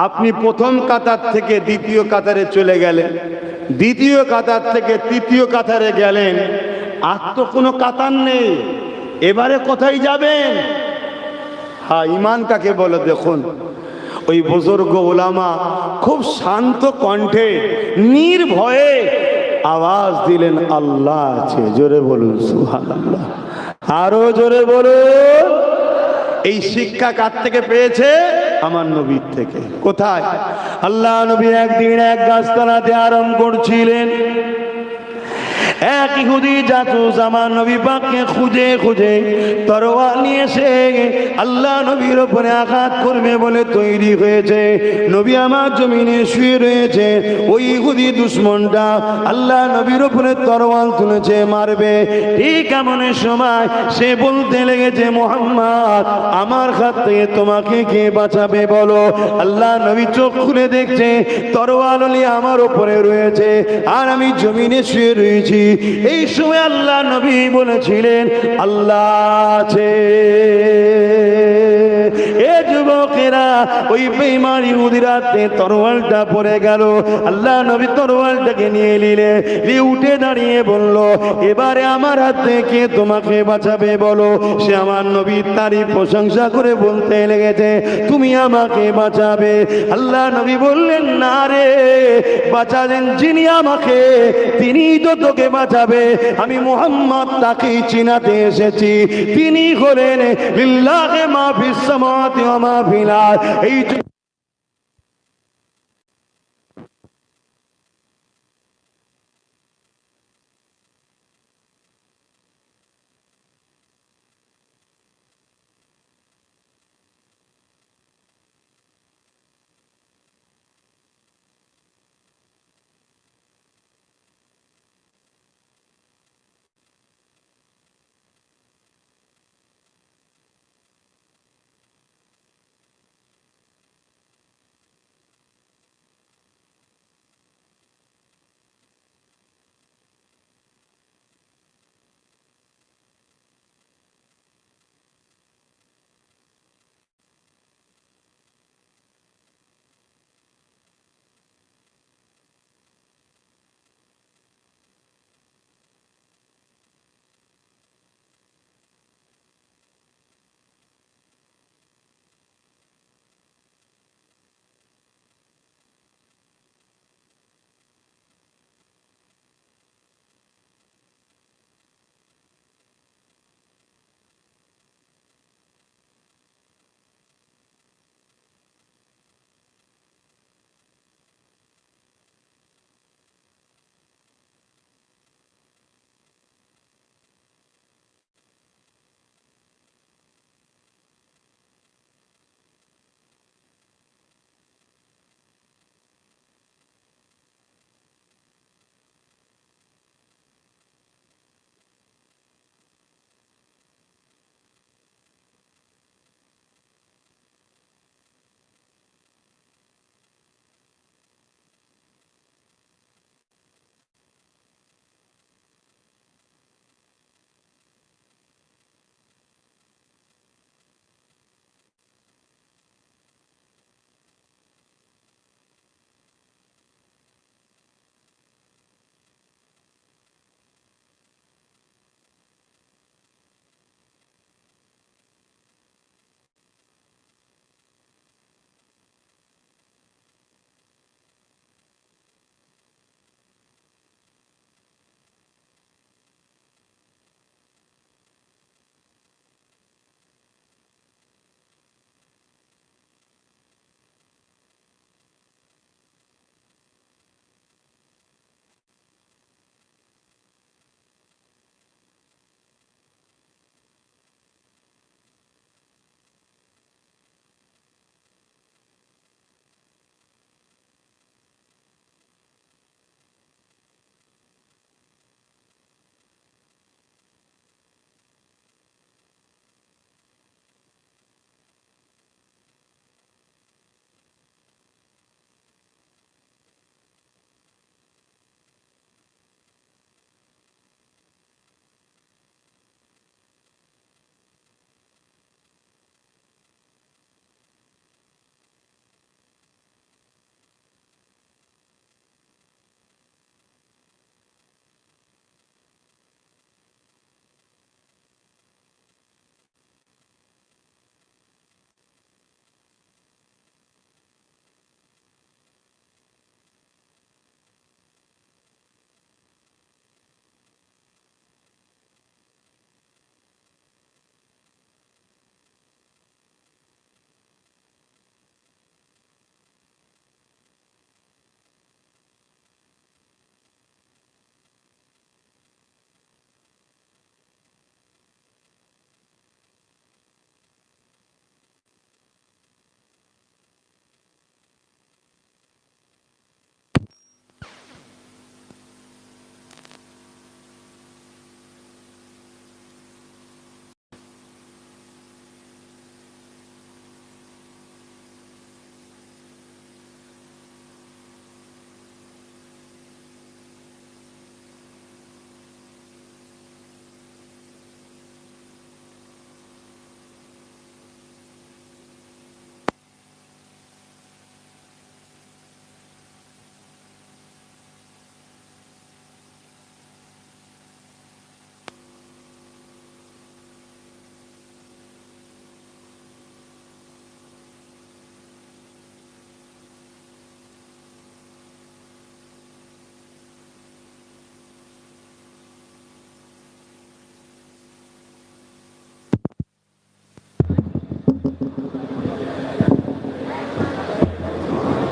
আপনি প্রথম কাতার থেকে দ্বিতীয় কাতারে চলে গেলেন, দ্বিতীয় কাতার থেকে তৃতীয় কাতারে গেলেন, আর তো কোনো কাতার নেই, এবারে কোথায় যাবেন? ইমান কাকে বলে দেখুন। ওই বুজুর্গ উলামা খুব শান্ত কণ্ঠে নির্ভয়ে আওয়াজ দিলেন, আল্লাহ আছে। জোরে বলুন সুবহানাল্লাহ, আরো জোরে বলুন। এই শিক্ষা কার থেকে পেয়েছে? আমার নবীর থেকে। কোথায়? আল্লাহ নবী একদিন এক গাছতলাতে আরাম করছিলেন। এক ইহুদি জাসুস আমার নবী পাককে খুঁজে খুঁজে তরোয়াল নিয়ে এসে আল্লাহ নবীর উপরে আঘাত করবে বলে তৈরি হয়েছে। নবী আমার জমিনে শুয়ে রয়েছে, ওই ইহুদি দুশমনটা আল্লাহ নবীর উপরে তরোয়াল তুলেছে, মারবে। ঠিক এমন সময় সে বলতে লেগেছে, মুহাম্মদ, আমার হাত থেকে তোমাকে কে বাঁচাবে বলো? আল্লাহ নবী চোখ খুলে দেখছে তরোয়াল আমার উপরে রয়েছে, আর আমি জমিনে শুয়ে রয়েছি। এই সময় আল্লাহ নবী বলেছিলেন, আল্লাহ আছে। এ যুবকেরা, ওই বেঈমান ইহুদির হাতে তরোয়ালটা পড়ে গেল। আল্লাহ নবী তরোয়ালটাকে নিয়ে নিলেন, উঠে দাঁড়িয়ে বলল, এবারে আমার হাত থেকে তোমাকে বাঁচাবে বলো? সে আমার নবীর তারিফ প্রশংসা করে বলতে লেগেছে, তুমি আমাকে বাঁচাবে? আল্লাহ নবী বললেন, না রে, বাঁচালেন যিনি আমাকে, তিনিই তো তোকে বাঁচাবে। আমি মুহাম্মদ তাকেই চিনাতে এসেছি। তিনি হলেন লিল্লাহি মা ফিস সামাওয়াতি ওয়া মা ফিল আরদ। এই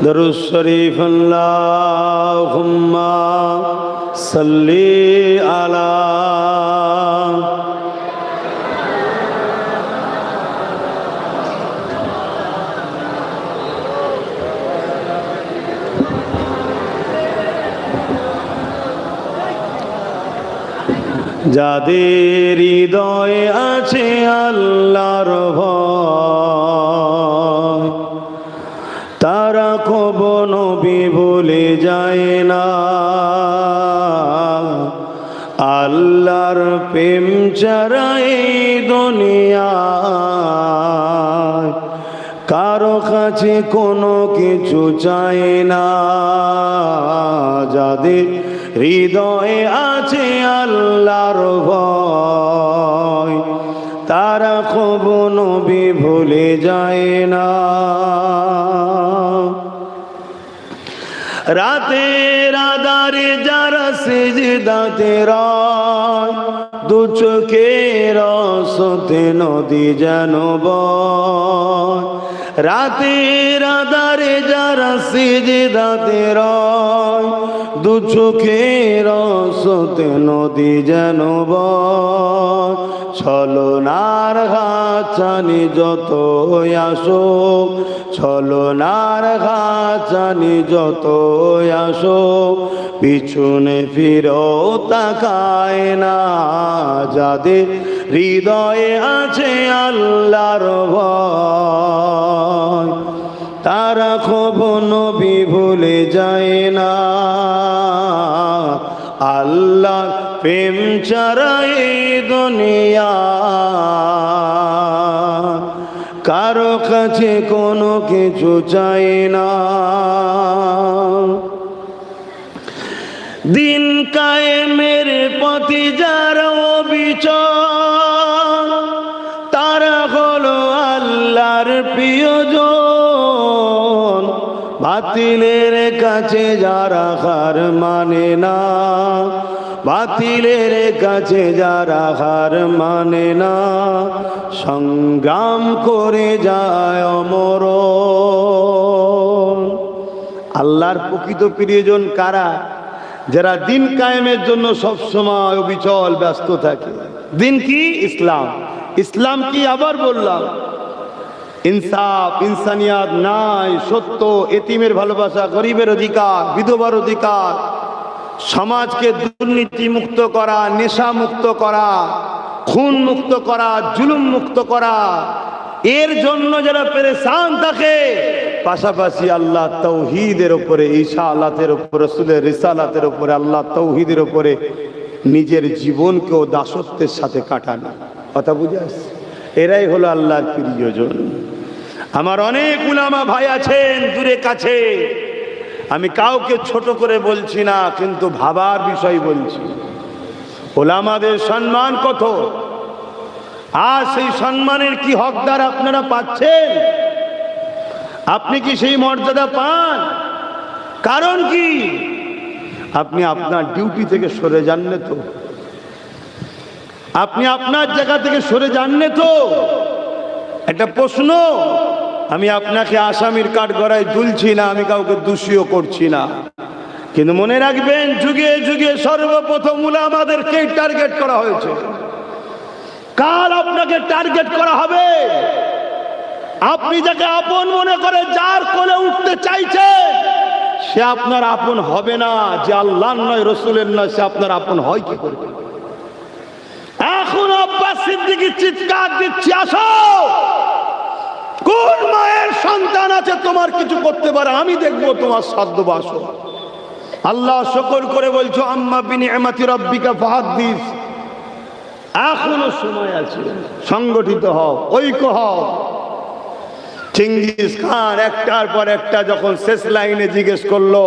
দরুদ শরীফ আল্লাহুম্মা সাল্লি আলা যাদের হৃদয়ে আছে আল্লাহর ভয় তারা কবু নবী ভুলে যায় না। আল্লাহর প্রেম ছাড়া এই দুনিয়ায় কারো কাছে কোনো কিছু চায় না। যাদের হৃদয়ে আছে আল্লাহর ভয় তারা কবু নবী ভুলে যায় না। রাতের আধারে যারা সিজদাতে রয় দু চোখের আঁসুতে নদী যেন বয়। রাতের আধারে যারা সিজদাতে রয় দু চোখের আঁসুতে নদী যেন বয়। ছলনার ঘাচানি যত আসুক ছলনার ঘাচানি যত আসুক পিছনে ফিরেও তাকায় না। যাদের হৃদয়ে আছে আল্লাহর ভয় তারা কবু নবী ভুলে যায় না। আল্লাহ প্রেম ছাড়া এই দুনিয়া কারো কাছে কোনো কিছু চাই না। দিন কায়েমের পথে যারা অবিচল তারা হলো আল্লাহর প্রিয়জন। বাতিলের কাছে যারা হার মানে না বাতিলের কাছে যারা হার মানে না সংগ্রাম করে যায় অমর। আল্লাহর প্রকৃত প্রিয়জন কারা? যারা দিন কায়েমের জন্য সবসময় অবিচল ব্যস্ত থাকে। দিন কি? ইসলাম। ইসলাম কি? আবার বললাম ইনসাফ ইনসানিয়াত নাই, সত্য, এতিমের ভালোবাসা, গরিবের অধিকার, বিধবার অধিকার, সমাজকে দুর্নীতি মুক্ত করা, নেশা মুক্ত করা, খুন মুক্ত করা, জুলুম মুক্ত করা, এর জন্য যারা পেরেশান থাকে পাশাপাশি আল্লাহ তাওহীদের উপরে, ঈসা আলাতের উপরে, রাসূলের রিসালাতের উপরে, আল্লাহ তাওহীদের উপরে নিজের জীবনকেও দাসত্বের সাথে কাটানো। কথা বুঝে আসছে? এরাই হলো আল্লাহর প্রিয়জন। আমার অনেক উলামা ভাই আছেন দূরে কাছে, আমি কাউকে ছোট করে বলছি না, কিন্তু ভাবার বিষয় বলছি। উলামাদের সম্মান কত, আর সেই সম্মানের কি হকদার আপনারা পাচ্ছেন? আপনি কি সেই মর্যাদা পান? কারণ কি? আপনি আপনার ডিউটি থেকে সরে যান না তো, আপনি আপনার জায়গা থেকে সরে যান না তো। একটা প্রশ্ন, আমি আপনাকে আসামির কাঠ গড়ায় দুলছি না, আমি কাউকে দোষীও করছি না, কিন্তু মনে রাখবেন যুগে যুগে সর্বপ্রথম উলামাদেরকে টার্গেট করা হয়েছে। কাল আপনাকে টার্গেট করা হবে। আপনি যাকে আপন মনে করে যার কোলে উঠতে চাইছে সে আপনার আপন হবে না। যে আল্লাহর নয়, রসুলের নয়, সে আপনার আপন হয় কি করে? এখন আব্বাস সিদ্দিকী চিৎকার দিচ্ছে, আসো, কোন মায়ের সন্তান আছে তোমার কিছু করতে পারে? আমি দেখবো তোমার সাধ্য বাসো। আল্লাহ শুকর করে বলছো, আম্মা বিনিআমাতি রাব্বিকা ফাহাদ্দিস। এখনো সময় আছে, সংগঠিত হও, ঐক্য হও। চেঙ্গিস খান একটার পর একটা যখন শেষ লাইনে জিজ্ঞেস করলো,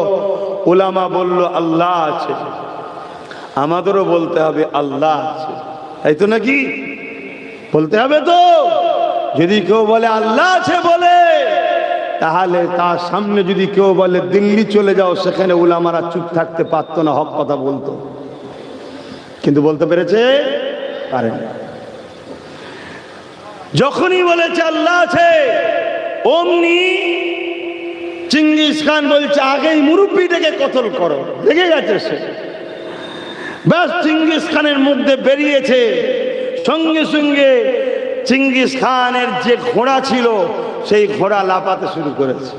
উলামা বলল আল্লাহ আছে। আমাদেরও বলতে হবে আল্লাহ আছে, তাই তো নাকি? বলতে হবে তো। যদি কেউ বলে আল্লাহ আছে বলে, তাহলে তার সামনে যদি কেউ বলে দিল্লি চলে যাও, সেখানে উলামারা চুপ থাকতে পারতো না, হক কথা বলতো। কিন্তু বলতে পেরেছে? পারেন। যখনই বলেছে আল্লাহ আছে, অমনি চিঙ্গিস খান বলছে আগেই মুরব্বীটাকে কতল করো, লেগে গেছে সে। ব্যাস চিঙ্গিস খানের মুখ দিয়ে বেরিয়েছে, সঙ্গে সঙ্গে চিঙ্গিস খানের যে ঘোড়া ছিল সেই ঘোড়া লাফাতে শুরু করেছে।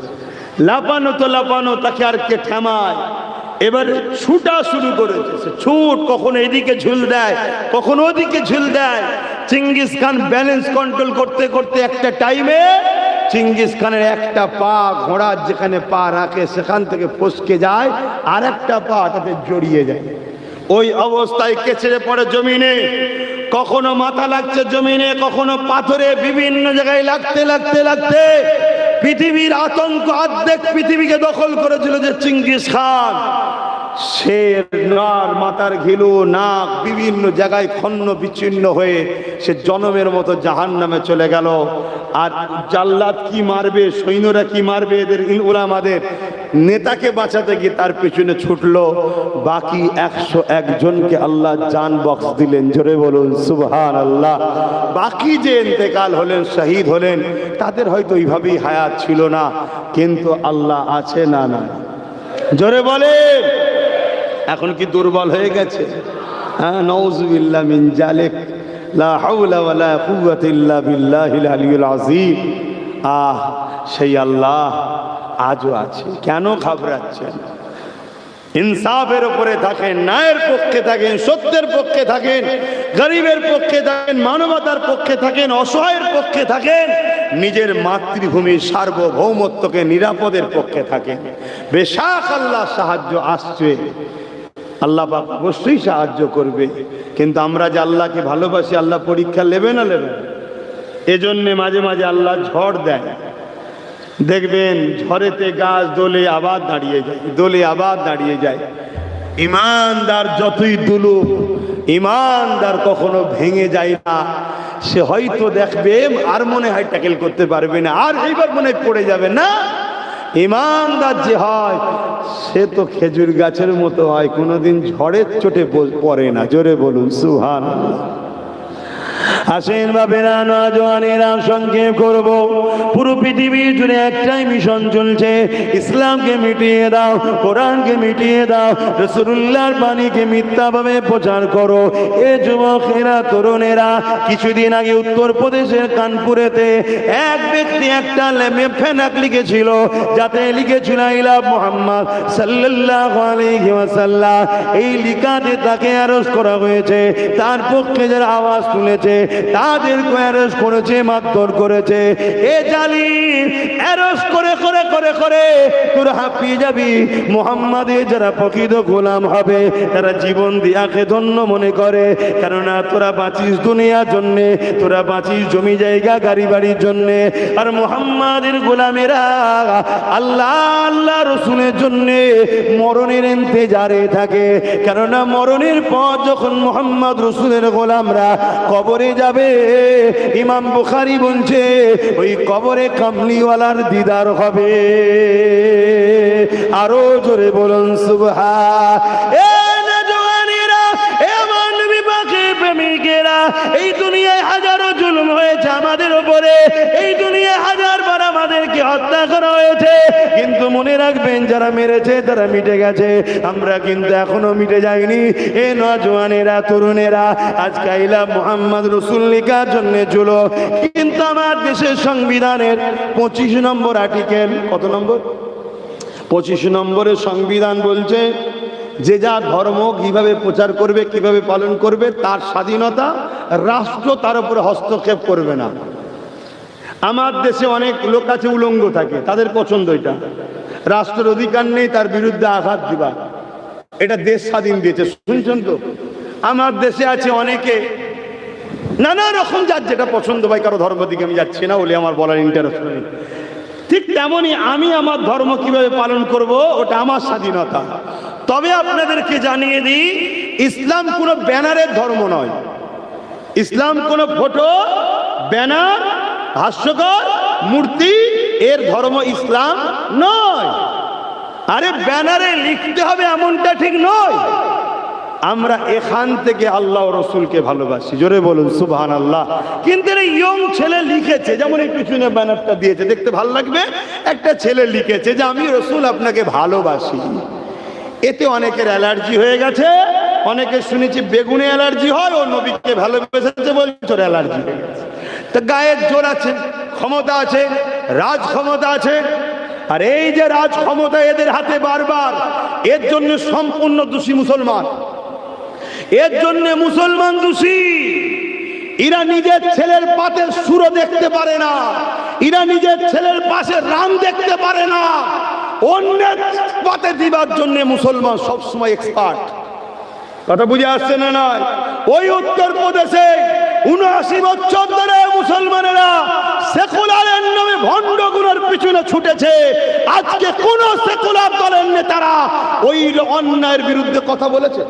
লাফানো তো লাফানো, তাকে আর কে থামায়? এবারে ছুটা শুরু করেছে। ছুট, কখনো এদিকে ঝুল দেয়, কখনো ওদিকে ঝুল দেয়। চিঙ্গিস খান ব্যালেন্স কন্ট্রোল করতে করতে একটা টাইমে চিঙ্গিস খানের একটা পা ঘোড়ার যেখানে পা রাখে সেখান থেকে ফসকে যায়, আর একটা পা তাতে জড়িয়ে যায়। ওই অবস্থায় কেচড়ে পড়ে জমিনে, কখনো মাথা লাগছে জমিনে, কখনো পাথরে, বিভিন্ন জায়গায় লাগতে লাগতে লাগতে পৃথিবীর আতঙ্ক অর্ধেক পৃথিবীকে দখল করেছিল যে চিঙ্গিস খান। সে নার মাথার ঘিলু, নাক বিভিন্ন জায়গায় খন্ন বিচ্ছিন্ন হয়ে সে জনমের মতো জাহান্নামে চলে গেল। আর জাল্লাদ কি মারবে, সৈন্যরা কি মারবে, এদের উলামাদের নেতাকে বাঁচাতে গিয়ে তার পেছনে ছুটলো। বাকি 101 জনকে আল্লাহ জান বক্স দিলেন, জোরে বলুন সুবহানাল্লাহ। বাকি যে ইন্তেকাল হলেন, শহীদ হলেন, তাদের হয়তো এইভাবেই হায়াত ছিল না, কিন্তু আল্লাহ আছে না না, জোরে বলে। এখন কি দুর্বল হয়ে গেছে? হ্যাঁ, নাউযুবিল্লাহ মিন যালিক, লা হাওলা ওয়ালা কুওয়াতা ইল্লা বিল্লাহিল আলিয়্যিল আযীম। সেই আল্লাহ আজও আছে। কেন ঘাবড়াচ্ছেন? ইনসাফের উপরে থাকেন, ন্যায়ের পক্ষে থাকেন, সত্যের পক্ষে থাকেন, গরিবের পক্ষে থাকেন, মানবতার পক্ষে থাকেন, অসহায়ের পক্ষে থাকেন, নিজের মাতৃভূমির সার্বভৌমত্বকে নিরাপদের পক্ষে থাকেন। বেশাক আল্লাহ সাহায্য আসছে, আল্লাহ পাক অবশ্যই সাহায্য করবে। কিন্তু আমরা যে আল্লাহকে ভালোবাসি, আল্লাহ পরীক্ষা নেবে না নেবে? এজন্যে মাঝে মাঝে আল্লাহ ঝড় দেয়। দেখবেন ঝড়েতে গাছ দোলে আবার দাঁড়িয়ে যায়, দোলে আবার দাঁড়িয়ে যায়। ইমানদার যতই দুলুক, ইমানদার কখনো ভেঙে যায় না। সে হয়তো দেখবে আর মনে হয় ট্যাকেল করতে পারবে না, আর এইবার মনে হয় পড়ে যাবে না। ইমানদার যে হয় সে তো খেজুর গাছের মতো হয়, কোনোদিন ঝড়ের চোটে পড়ে না, জোরে বলুন সুবহানাল্লাহ। আসেন বাবেরা, নওজওয়ানেরা, সংক্ষেপ করব। পুরো পৃথিবী জুড়ে একটাই মিশন চলছে, ইসলামকে মিটিয়ে দাও, কোরআনকে মিটিয়ে দাও, রাসূলুল্লাহর বাণীকে মিথ্যাভাবে প্রচার করো। এ যুবকেরা, তরুণেরা, কিছুদিন আগে উত্তরপ্রদেশের কানপুরেতে এক ব্যক্তি একটা ফেনাক লিখেছিল, যাতে লিখেছিল আই লাভ মুহাম্মদ সাল্লাল্লাহু আলাইহি ওয়াসাল্লাম। এই লিখাতে তাকে অ্যারেস্ট করা হয়েছে। তার পক্ষে যারা আওয়াজ তুলেছে তাদেরকে অ্যারেস্ট করেছে, মারধর করেছে। এ জালিম, অ্যারেস্ট করে করে করে করে তোরা হাঁপিয়ে যাবি। মুহাম্মাদের যারা প্রকৃত গোলাম হবে তারা জীবন দিয়াকে ধন্য মনে করে, কেননা তোরা বাঁচিস দুনিয়ার জন্যে, তোরা বাঁচিস জমি জায়গা গাড়ি বাড়ির জন্যে। আর মুহাম্মাদের গোলামেরা আল্লাহ আল্লাহ রসুলের জন্যে মরণের ইন্তজারে থাকে, কেননা মরণের পর যখন মুহাম্মদ রসুলের গোলামরা কবরে যাবে, ইমাম বুখারী বলছে ওই কবরে কামলিওয়ালার দিদার হবে। আরো জোরে বলুন সুবহানাল্লাহ। এই দুনিয়ায় হাজারো জুলুম হয়েছে আমাদের উপরে, এই দুনিয়ায় হাজারবার আমাদেরকে হত্যা করা হয়েছে, কিন্তু মনে রাখবেন যারা মেরেছে তারা মিটে গেছে, আমরা কিন্তু এখনো মিটে যাইনি। এ নওজওয়ানেরা, তরুণেরা, আজকে আই লাভ মুহাম্মদ রাসূল লেখার জন্য চলো, কিন্তু আমার দেশের সংবিধানের 25 নম্বর আর্টিকেল, কত নম্বর? 25 নম্বরের সংবিধান বলছে যে যা ধর্ম কিভাবে প্রচার করবে, কিভাবে পালন করবে তার স্বাধীনতা, রাষ্ট্র তার উপরে হস্তক্ষেপ করবে না। আমার দেশে অনেক লোক আছে উলঙ্গ থাকে, তাদের পছন্দ এটা, রাষ্ট্রের অধিকার নেই তার বিরুদ্ধে আঘাত দিবা, এটা দেশ স্বাধীন দিয়েছে, শুনছেন তো? আমার দেশে আছে অনেকে নানা রকম, যার যেটা পছন্দ, ভাই কারো ধর্ম দিকে আমি যাচ্ছি না বলে আমার বলার ইন্টারেস্ট নেই। ঠিক তেমনই আমি আমার ধর্ম কিভাবে পালন করব ওটা আমার স্বাধীনতা। তবে আপনাদেরকে জানিয়ে দিই, ইসলাম কোনো ব্যানারের ধর্ম নয়, ইসলাম কোনো ফটো, ব্যানার, হাস্যকর মূর্তি এর ধর্ম ইসলাম নয়। আরে ব্যানারে লিখতে হবে এমনটা ঠিক নয়, আমরা এখান থেকে আল্লাহ রসুলকে ভালোবাসি, জোরে বলুন সুবহানাল্লাহ। কিন্তু এই ইয়ং ছেলে লিখেছে, যেমন এই পিছনে ব্যানারটা দিয়েছে, দেখতে ভালো লাগবে। একটা ছেলে লিখেছে যে আমি রসুল আপনাকে ভালোবাসি। এতে অনেকের অ্যালার্জি হয়ে গেছে, অনেকে শুনেছি বেগুনে অ্যালার্জি হয়, ও নবীকে ভালোবেসেছে বলছে অ্যালার্জি হয়ে গেছে। তা গায়ের জোর আছে, ক্ষমতা আছে, রাজ ক্ষমতা আছে, আর এই যে রাজ ক্ষমতা এদের হাতে বারবার, এর জন্য সম্পূর্ণ দোষী মুসলমান, এর জন্য মুসলমান দোষী। এরা নিজের ছেলের পাতের সুরো দেখতে পারে না, এরা নিজের ছেলের পাশে রাম দেখতে পারে না, অন্যের পাতে দিবার জন্য মুসলমান সবসময় এক্সপার্ট। কথা বুঝে আসছে না? নয়, ওই উত্তর প্রদেশে ৭৯ বছর ধরে মুসলমানেরা সেকুলারের নামে ভণ্ডগুলোর পিছনে ছুটেছে। আজকে কোন সেকুলার দলের নেতারা ওই অন্যায়ের বিরুদ্ধে কথা বলেছে?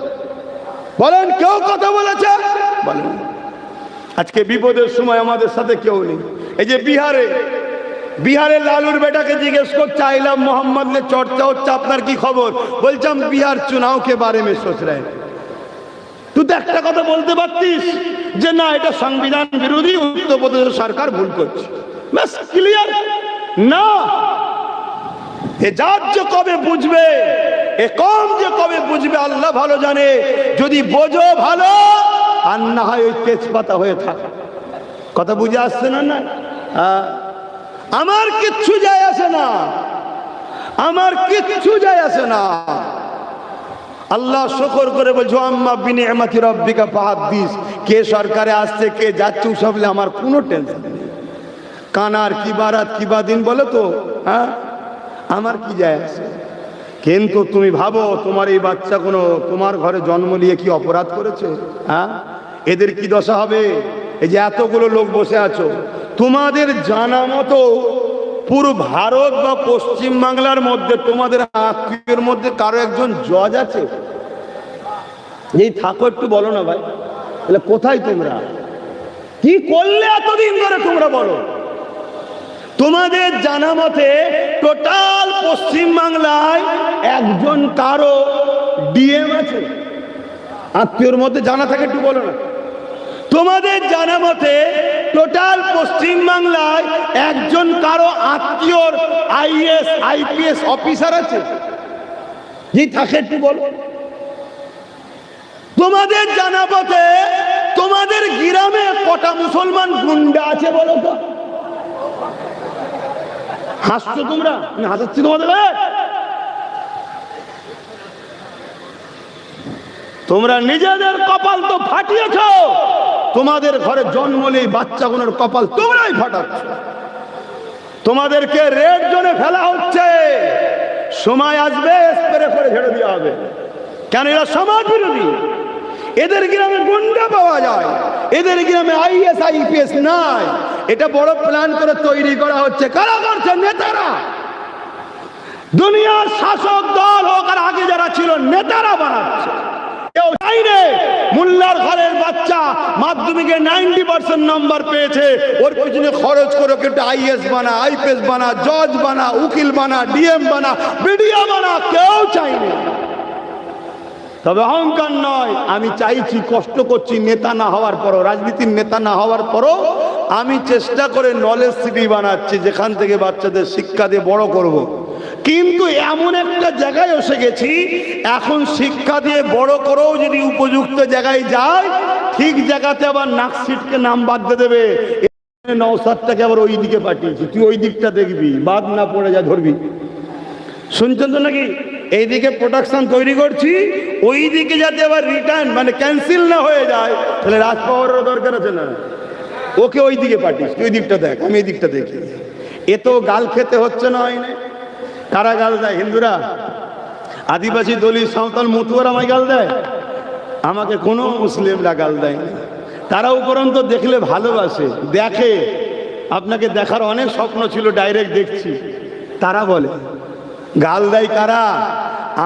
বলেন, কেউ কথা বলেছে? বলেন। আজকে বিপদের সময় আমাদের সাথে কেউ নেই। এই যে বিহারে লালুর বেটাকে জিজ্ঞেস করছে আই লাভ মোহাম্মদ নিয়ে চর্চা হচ্ছে, আপনার কি খবর? বলছাম বিহার চুনাও কে বারে মে সোচ রহে। তুই তো একটা কথা বলতে পারতিস যে না, এটা সংবিধান বিরোধী, উত্তরপ্রদেশ সরকার ভুল করছে, ব্যাস ক্লিয়ার। না, এ জাত যে কবে বুঝবে, এ কম যে কবে বুঝবে আল্লাহ ভালো জানে। যদি বোঝো ভালো, আর না হয় ওই তেজপাতা হয়ে থাক। কথা বুঝে আসছে না? না, আমার কিচ্ছু যায় আসে না, আমার কিচ্ছু যায় আসে না। আল্লাহ শুকর করে বলছো আম্মা বিনিআমাতি রাব্বিকা ফাহাদ্দিস। কে সরকারে আসছে, কে যাচ্ছে, ওসব আমার কোনো টেনশন নেই। কানার কি বারাত কি বা দিন বলে তো, হ্যাঁ, আমার কি যায় আসে। কিন্তু তুমি ভাবো, তোমার এই বাচ্চা কোনো তোমার ঘরে জন্ম নিয়ে কি অপরাধ করেছে? হ্যাঁ, এদের কি দশা হবে? এই যে এতগুলো লোক বসে আছো, তোমাদের জানা মতো পুরো ভারত বা পশ্চিম বাংলার মধ্যে তোমাদের আত্মীয়ের মধ্যে কারো একজন জজ আছে? এই থাকো, একটু বলো না ভাই, তাহলে কোথায় তোমরা কি করলে এতদিন ধরে তোমরা বলো। তোমাদের জানা মতে টোটাল পশ্চিম বাংলায় একজন কারো ডিএম আছে? আত্মীয়র মধ্যে জানা থাকে, একটু বলো না। তোমাদের জানা মতে টোটাল পশ্চিম বাংলায় একজন কারো আত্মীয়র আইএস আইপিএস অফিসার আছে? যে থাকে একটু বলো। তোমাদের জানা মতে তোমাদের গ্রামে কটা মুসলমান গুন্ডা আছে বলো তো? হাসছো তোমরা? আমি হাসাচ্ছি তোমাদের? তোমরা নিজেদের কপাল তো ফাটিয়েছ। তোমাদের ঘরে জন্ম নেই বাচ্চাগুলোর কপাল তোমরাই ফাটাচ্ছ। তোমাদেরকে রেড জোনে ফেলা হচ্ছে, সময় আসবে স্প্রে করে ছেড়ে দেওয়া হবে। কেন? এরা সমাজ বিরোধী। এদের গ্রামে গুন্ডা পাওয়া যায়, এদের গ্রামে আইএস আইপিএস নাই। এটা বড় প্ল্যান করে তৈরি করা হচ্ছে। কারা করছে? নেতারা। দুনিয়ার শাসক দল হোক আর আগে যারা ছিল, নেতারা বানাচ্ছে। কেউ চাইলে মোল্লার ঘরের বাচ্চা মাধ্যমিকে 90% নাম্বার পেয়েছে, ওর পিছনে খরচ করে কিন্তু আইএস বানা, আইপিএস বানা, জজ বানা, উকিল বানা, ডিএম বানা, বিডিও বানা। কেউ চাইনি। তবে অহংকার নয়, আমি চাইছি, কষ্ট করছি, নেতা না হওয়ার পরও, রাজনীতির নেতা না হওয়ার পরও আমি চেষ্টা করে নলেজ সিটি বানাচ্ছি, যেখান থেকে বাচ্চাদের শিক্ষা দিয়ে বড় করব। কিন্তু এমন একটা জায়গায় এসে গেছি, এখন শিক্ষা দিয়ে বড় করেও যদি উপযুক্ত জায়গায় যায়, ঠিক জায়গাতে আবার নাকশিটকে নাম বাদ দিয়ে দেবে। নওশাদটাকে আবার ওই দিকে পাঠিয়েছি, তুই ওই দিকটা দেখবি, বাদ না পড়ে যা ধরবি। শুনছেন তো নাকি? এইদিকে প্রোডাকশন তৈরি করছি, ওই দিকে যাতে আবার রিটার্ন মানে ক্যান্সেল না হয়ে যায়, তাহলে রাজপাওয়ারের দরকার আছে না? ওকে ওই দিকে পাঠিস, তুই ওই দিকটা দেখ, আমি এই দিকটা দেখি। এ তো গাল খেতে হচ্ছে না, হয় না? কারা গাল দেয়? হিন্দুরা, আদিবাসী, দলিত, সাঁওতাল, মতুয়ারা আমায় গাল দেয়। আমাকে কোনো মুসলিমরা গাল দেয় না। তারা উপরন্ত দেখলে ভালোবাসে, দেখে। আপনাকে দেখার অনেক স্বপ্ন ছিল, ডাইরেক্ট দেখছি। তারা বলে গাল দেয় কারা?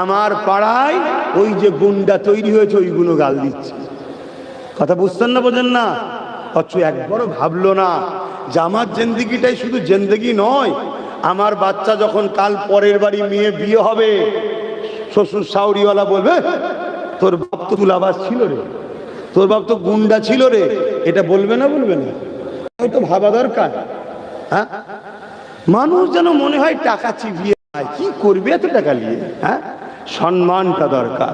আমার পাড়ায় ওই যে গুন্ডা তৈরি হয়েছে, ওইগুলো গাল দিচ্ছে। কথা বুঝছেন না? বোঝেন না? অথচ একবারও ভাবলো না যে আমার জিন্দেগিটাই শুধু জিন্দেগি নয়। আমার বাচ্চা যখন কাল পরের বাড়ি মেয়ে বিয়ে হবে, শ্বশুর সাউরিওয়ালা বলবে তোর বাপ তো তুলাবাজ ছিল রে, তোর বাপ তো গুন্ডা ছিল রে, এটা বলবে না? বলবে না? হয়তো ভাবা দরকার। হ্যাঁ, মানুষ যেন মনে হয় টাকা চিবিয়ে কি করবে এত টাকা নিয়ে। হ্যাঁ, সম্মানটা দরকার,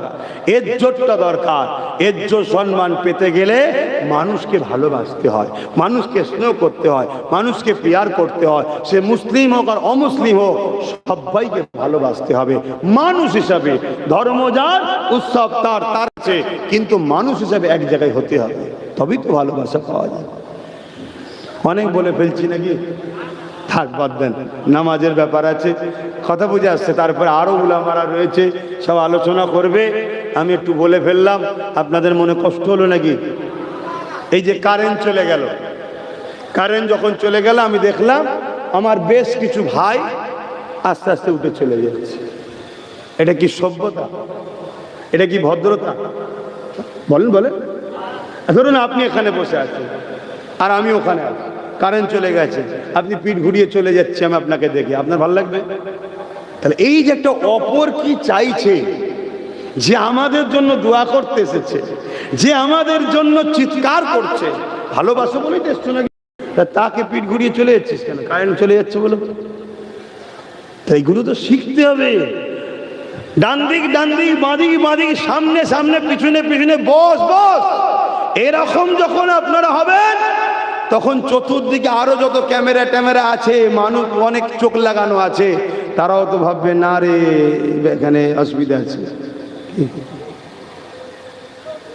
ইজ্জতটা দরকার। ইজ্জত সম্মান পেতে গেলে মানুষকে ভালোবাসতে হয়, মানুষকে স্নেহ করতে হয়, মানুষকে প্যার করতে হয়। সে মুসলিম হোক আর অমুসলিম হোক, সবাইকে ভালোবাসতে হবে মানুষ হিসাবে। ধর্ম যার, উৎসব তার, তার আছে, কিন্তু মানুষ হিসাবে এক জায়গায় হতে হবে, তবেই তো ভালোবাসা পাওয়া যায়। অনেক বলে ফেলছি নাকি? থাক, বাদ দেন। নামাজের ব্যাপার আছে, কথা বুঝে আসছে। তারপরে আরো উলামারা রয়েছে, সব আলোচনা করবে। আমি একটু বলে ফেললাম, আপনাদের মনে কষ্ট হলো নাকি? এই যে কারেন্ট চলে গেল, কারেন্ট যখন চলে গেল আমি দেখলাম আমার বেশ কিছু ভাই আস্তে আস্তে উঠে চলে যাচ্ছে। এটা কি সভ্যতা? এটা কি ভদ্রতা? বলেন বলেন। ধরুন আপনি এখানে বসে আছেন আর আমি ওখানে আছি, কারেন্ট চলে গেছে, আপনি পিঠ ঘুরিয়ে চলে যাচ্ছে, আমি আপনাকে দেখি, আপনার ভালো লাগবে? তাহলে এই যে একটা অপর কি চাইছে, যে আমাদের জন্য দোয়া করতে এসেছে, যে আমাদের জন্য চিৎকার করছে, ভালোবাসো বলেই তো এসছো নাকি? তাকে পিঠ ঘুরিয়ে চলে যাচ্ছিস কেন? কারেন্ট চলে যাচ্ছে বলো। তাই গুরু তো শিখতে হবে। ডান দিক ডান দিক, বাঁদিক বাঁদিক, সামনে সামনে, পিছনে পিছনে, বস বস, এরকম যখন আপনারা হবেন, তখন চতুর্দিকে আরো যত ক্যামেরা ট্যামেরা আছে, মানুষ অনেক চোখ লাগানো আছে, তারাও তো ভাববে না রে এখানে অসুবিধা আছে,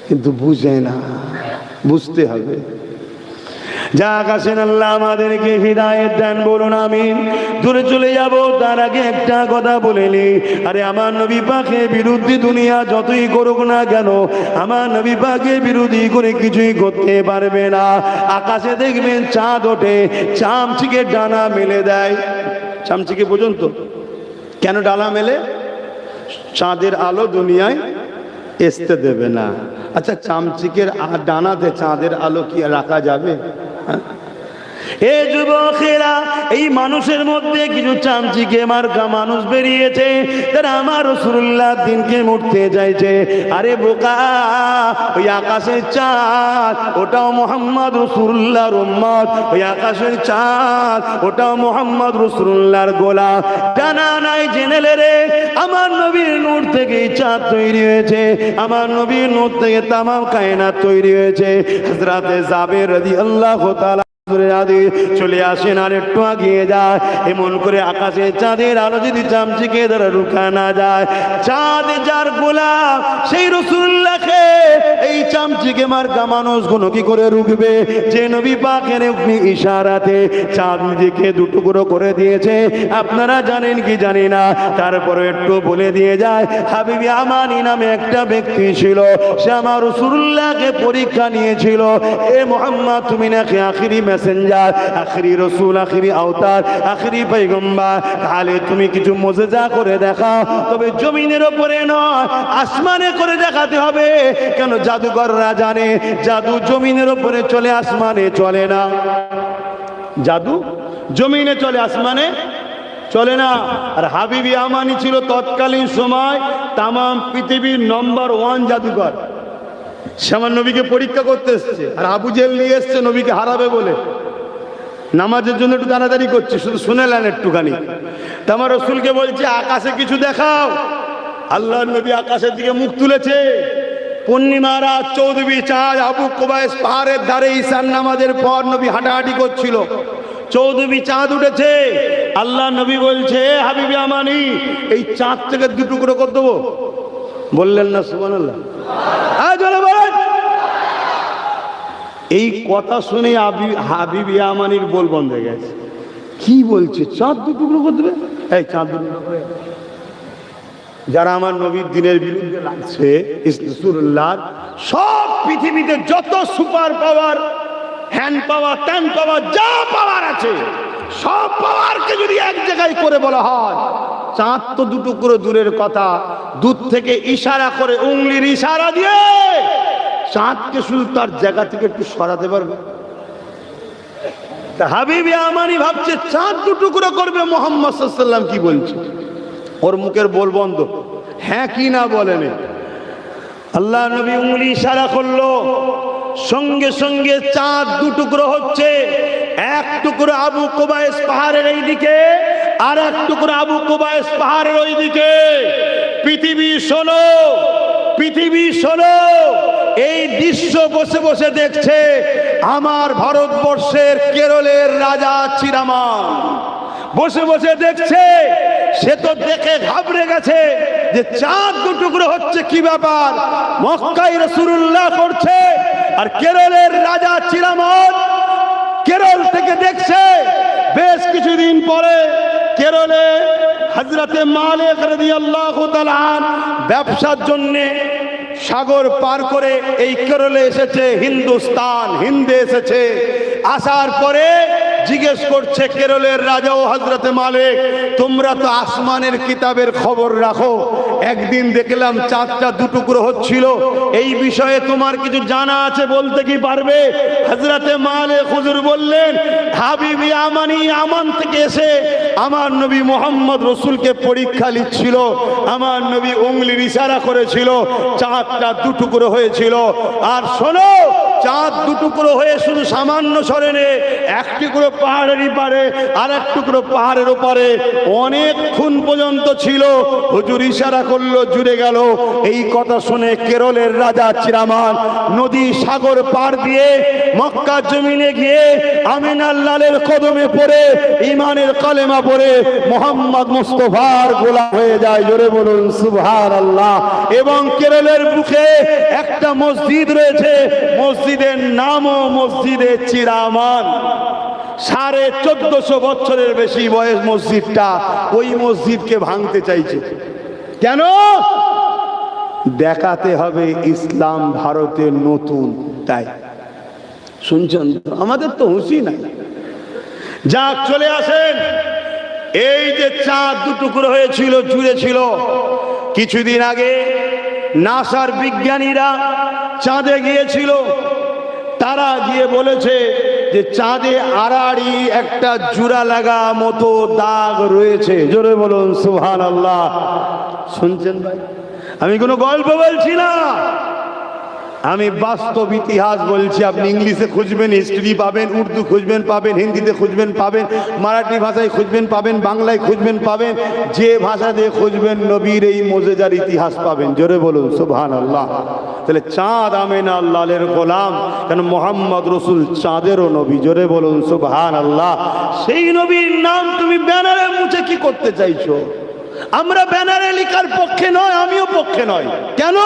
কিন্তু বুঝে না, বুঝতে হবে। যাক আসেন, আল্লাহ আমাদেরকে হিদায়াত দেন, বলুন আমিন। দূরে চলে যাব, তার আগে একটা কথা বলে নি। আরে আমার নবী পাকের বিরুদ্ধে দুনিয়া যতই করুক না কেন, আমার নবী পাকের বিরোধী করে কিছুই করতে পারবে না। আকাশে দেখবেন চাঁদ ওঠে, চামচিকে ডানা মেলে দেয়। চামচিকে পর্যন্ত কেন ডানা মেলে? চাঁদের আলো দুনিয়ায় আসতে দেবে না। আচ্ছা, চামচিকের ডানাতে চাঁদের আলো কি রাখা যাবে? এ যুবকেরা, এই মানুষের মধ্যে কিছু চামচিকে মার্কা মানুষ বেরিয়েছে, তারা আমার রাসূলুল্লাহ দিনকে মুড়তে চাইছে। আরে বোকা, ওই আকাশের চাঁদ ওটাও মুহাম্মদ রাসূলুল্লাহর উম্মত, ওই আকাশের চাঁদ ওটাও মুহাম্মদ রাসূলুল্লাহর গোলাম। জানা নাই জেনেলে রে, আমার নবীর নূর থেকে চাঁদ তৈরি হয়েছে, আমার নবীর নূর থেকে তামাম কায়নাত তৈরি হয়েছে। হযরতে জাবের রাদিয়াল্লাহু তাআলা চলে আসেন, আর একটু আগিয়ে যায়, এমন করে আকাশে চাঁদের আলো যদি চামচিকে দ্বারা রুখা না যায়, চাঁদ যার গোলাম সেই রাসূলুল্লাহকে এই চামচিকে মার্কা মানুষগুলো কি করে রুখবে? যে নবী পাকের ইশারাতে চাঁদ নিজেকে দুটুকরো করে দিয়েছে, আপনারা জানেন কি জানি না, তারপরে একটু বলে দিয়ে যায়। হাবিবি আমানি নামে একটা ব্যক্তি ছিল, সে আমার রাসূলুল্লাহকে পরীক্ষা নিয়েছিল, এ মুহাম্মদ তুমি নাকি আখিরি মেসেঞ্জার, আখিরি রসুল, আখিরি আওতার, আখিরি পয়গম্বর, তাহলে তুমি কিছু মুজিজা করে দেখাও। তবে জমিনের উপরে নয়, আসমানে করে দেখাতে হবে। কেন? জাদুকররা জানে জাদু জমিনের উপরে চলে, আসমানে চলে না। জাদু জমিনে চলে, আসমানে চলে না। আর হাবিবি আমানি ছিল তৎকালীন সময় তামাম পৃথিবীর নম্বর 1 জাদুকর। সে আমার নবীকে পরীক্ষা করতে এসছে, আর আবু জেহেল নিয়ে এসছে নবীকে হারাবে বলে। নামাজের জন্য একটু তাড়াতাড়ি করছে, শুধু শুনেলেন একটুখানি। তা আমার রসুলকে বলছে আকাশে কিছু দেখাও। আল্লাহ নবী আকাশের দিকে মুখ তুলেছে। পূর্ণিমা রাত, 14 চাঁদ, আবু কুবাইস পাহাড়ের ধারে ঈশান নামাজের পর নবী হাঁটাহাঁটি করছিল, 14 চাঁদ উঠেছে। আল্লাহ নবী বলছে, হাবিবি আমানি, এই চাঁদ থেকে 2 টুকরো করে দেবো। বললেন না সুবহানাল্লাহ? এই কথা শুনে হাবিবি আমানির বল বন্ধ হয়ে গেছে। কি বলছে? চাঁদ 2 টুকরো করে দেবে? এই চাঁদ 2 টুকরো করে। যারা আমার নবীর দিনের বিরুদ্ধে লাগছে, রাসূলুল্লাহ সব পৃথিবীতে যত সুপার পাওয়ার, হ্যান্ড পাওয়ার, ট্যান পাওয়ার, যা পাওয়ার আছে, সব পাওয়ারকে যদি এক জায়গায় করে বলা হয়, চাঁদ তো 2 টুকরো দূরের কথা, দূর থেকে ইশারা করে, উংলির ইশারা দিয়ে চাঁদকে শুধু তার জায়গা থেকে একটু সরাতে পারবে। তা হাবিবি আমানি ভাবছে চাঁদ 2 টুকরো করবে। মুহাম্মদ সাল্লাল্লাহু আলাইহি ওয়াসাল্লাম কি বলছে? ওর মুখের বল বন্ধ, হ্যাঁ কি না বলেন। আল্লাহ নবী উঙ্গলি ইশারা করলো, সঙ্গে সঙ্গে চাঁদ দু টুকরো হচ্ছে। এক টুকরো আবু কুবাইস পাহাড়ের এই দিকে, আর এক টুকরো আবু কুবাইস পাহাড়ের ওই দিকে। পৃথিবী শোনো, পৃথিবী শোনো, এই দৃশ্য বসে বসে দেখছে আমার ভারতবর্ষের কেরলের রাজা চিরামান। বসে বসে দেখছে, সে তো দেখে ঘাবড়ে গেছে যে চাঁদ দু টুকরো হচ্ছে, কি ব্যাপার? মক্কায় রাসূলুল্লাহ করছে, আর কেরলের রাজা চিরামান কেরল থেকে দেখছে। বেশ কিছুদিন পরে কেরলে হযরতে মালিক রাদিয়াল্লাহু তাআলা ব্যবসার জন্য সাগর পার করে এই কেরলে এসেছে, হিন্দুস্তান হিন্দে এসেছে। আসার পরে জিজ্ঞেস করছে কেরলের রাজা ও হযরতে মালিক, তোমরা তো আসমানের কিতাবের খবর রাখো, একদিন দেখলাম চাঁদটা দু টুকরো হচ্ছিল, এই বিষয়ে তোমার কিছু জানা আছে, বলতে কি পারবে? হযরতে মালিক হুজুর বললেন, হাবিবি আমানি আমান থেকে এসে আমার নবী মুহাম্মদ রাসূলকে পরীক্ষা নিচ্ছিল। আমার নবী উঙ্গলির ইশারা করেছিল, চাঁদটা দু টুকরো হয়েছিল। আর শোনো, চাঁদ দু টুকরো হয়ে শুধু সামান্য সরেনে, এক টুকরো পাহাড়েরই পারে আর এক টুকরো পাহাড়ের ওপারে অনেকক্ষণ পর্যন্ত ছিল। হুজুর ইশারা করলো, জুড়ে গেল। এই কথা শুনে কেরলের রাজা চিরামান নদী সাগর পার দিয়ে মক্কা জমিনে গিয়ে আমিনার লালের কদমে পড়ে ঈমানের কালেমা পড়ে মুহাম্মদ মুস্তাফার গোলাম হয়ে যায়। জোরে বলুন সুবহানাল্লাহ। এবং কেরলের বুকে একটা মসজিদ রয়েছে, মসজিদের নামও মসজিদে চিরামান। 1450 বছরের বেশি বয়স মসজিদটা। ওই মসজিদকে ভাঙতে চাইছে কেন? দেখাতে হবে ইসলাম ভারতে নতুন। তাই শুনছেন তো, আমাদের তো হুঁশি নাই। যাক, চলে আসেন। এই যে চাঁদ দু টুকরো হয়েছিল, জুড়ে ছিল, কিছুদিন আগে নাসার বিজ্ঞানীরা চাঁদে গিয়েছিল। তারা গিয়ে বলেছে যে চাঁদে আড়াআড়ি একটা জোড়া লাগা মতো দাগ রয়েছে। জোরে বলুন সুবহানাল্লাহ। শুনছেন ভাই? আমি কোনো গল্প বলছি না, আমি বাস্তব ইতিহাস বলছি। আপনি ইংলিশে খুঁজবেন, হিস্ট্রি পাবেন, উর্দু খুঁজবেন পাবেন, হিন্দিতে খুঁজবেন পাবেন, মারাঠি ভাষায় খুঁজবেন পাবেন, বাংলায় খুঁজবেন পাবেন, যে ভাষা দিয়ে খুঁজবেন নবীর এই মোজেজার ইতিহাস পাবেন। জোরে বলুন সুবহানাল্লাহ। তাহলে চাঁদ আমিনা লালের গোলাম, কেন মুহাম্মদ রাসূল চাঁদেরও নবী। জোরে বলুন সুবহানাল্লাহ। সেই নবীর নাম তুমি ব্যানারে মুছে কি করতে চাইছো? আমরা ব্যানারে লেখার পক্ষে নয়, আমিও পক্ষে নয়। কেন?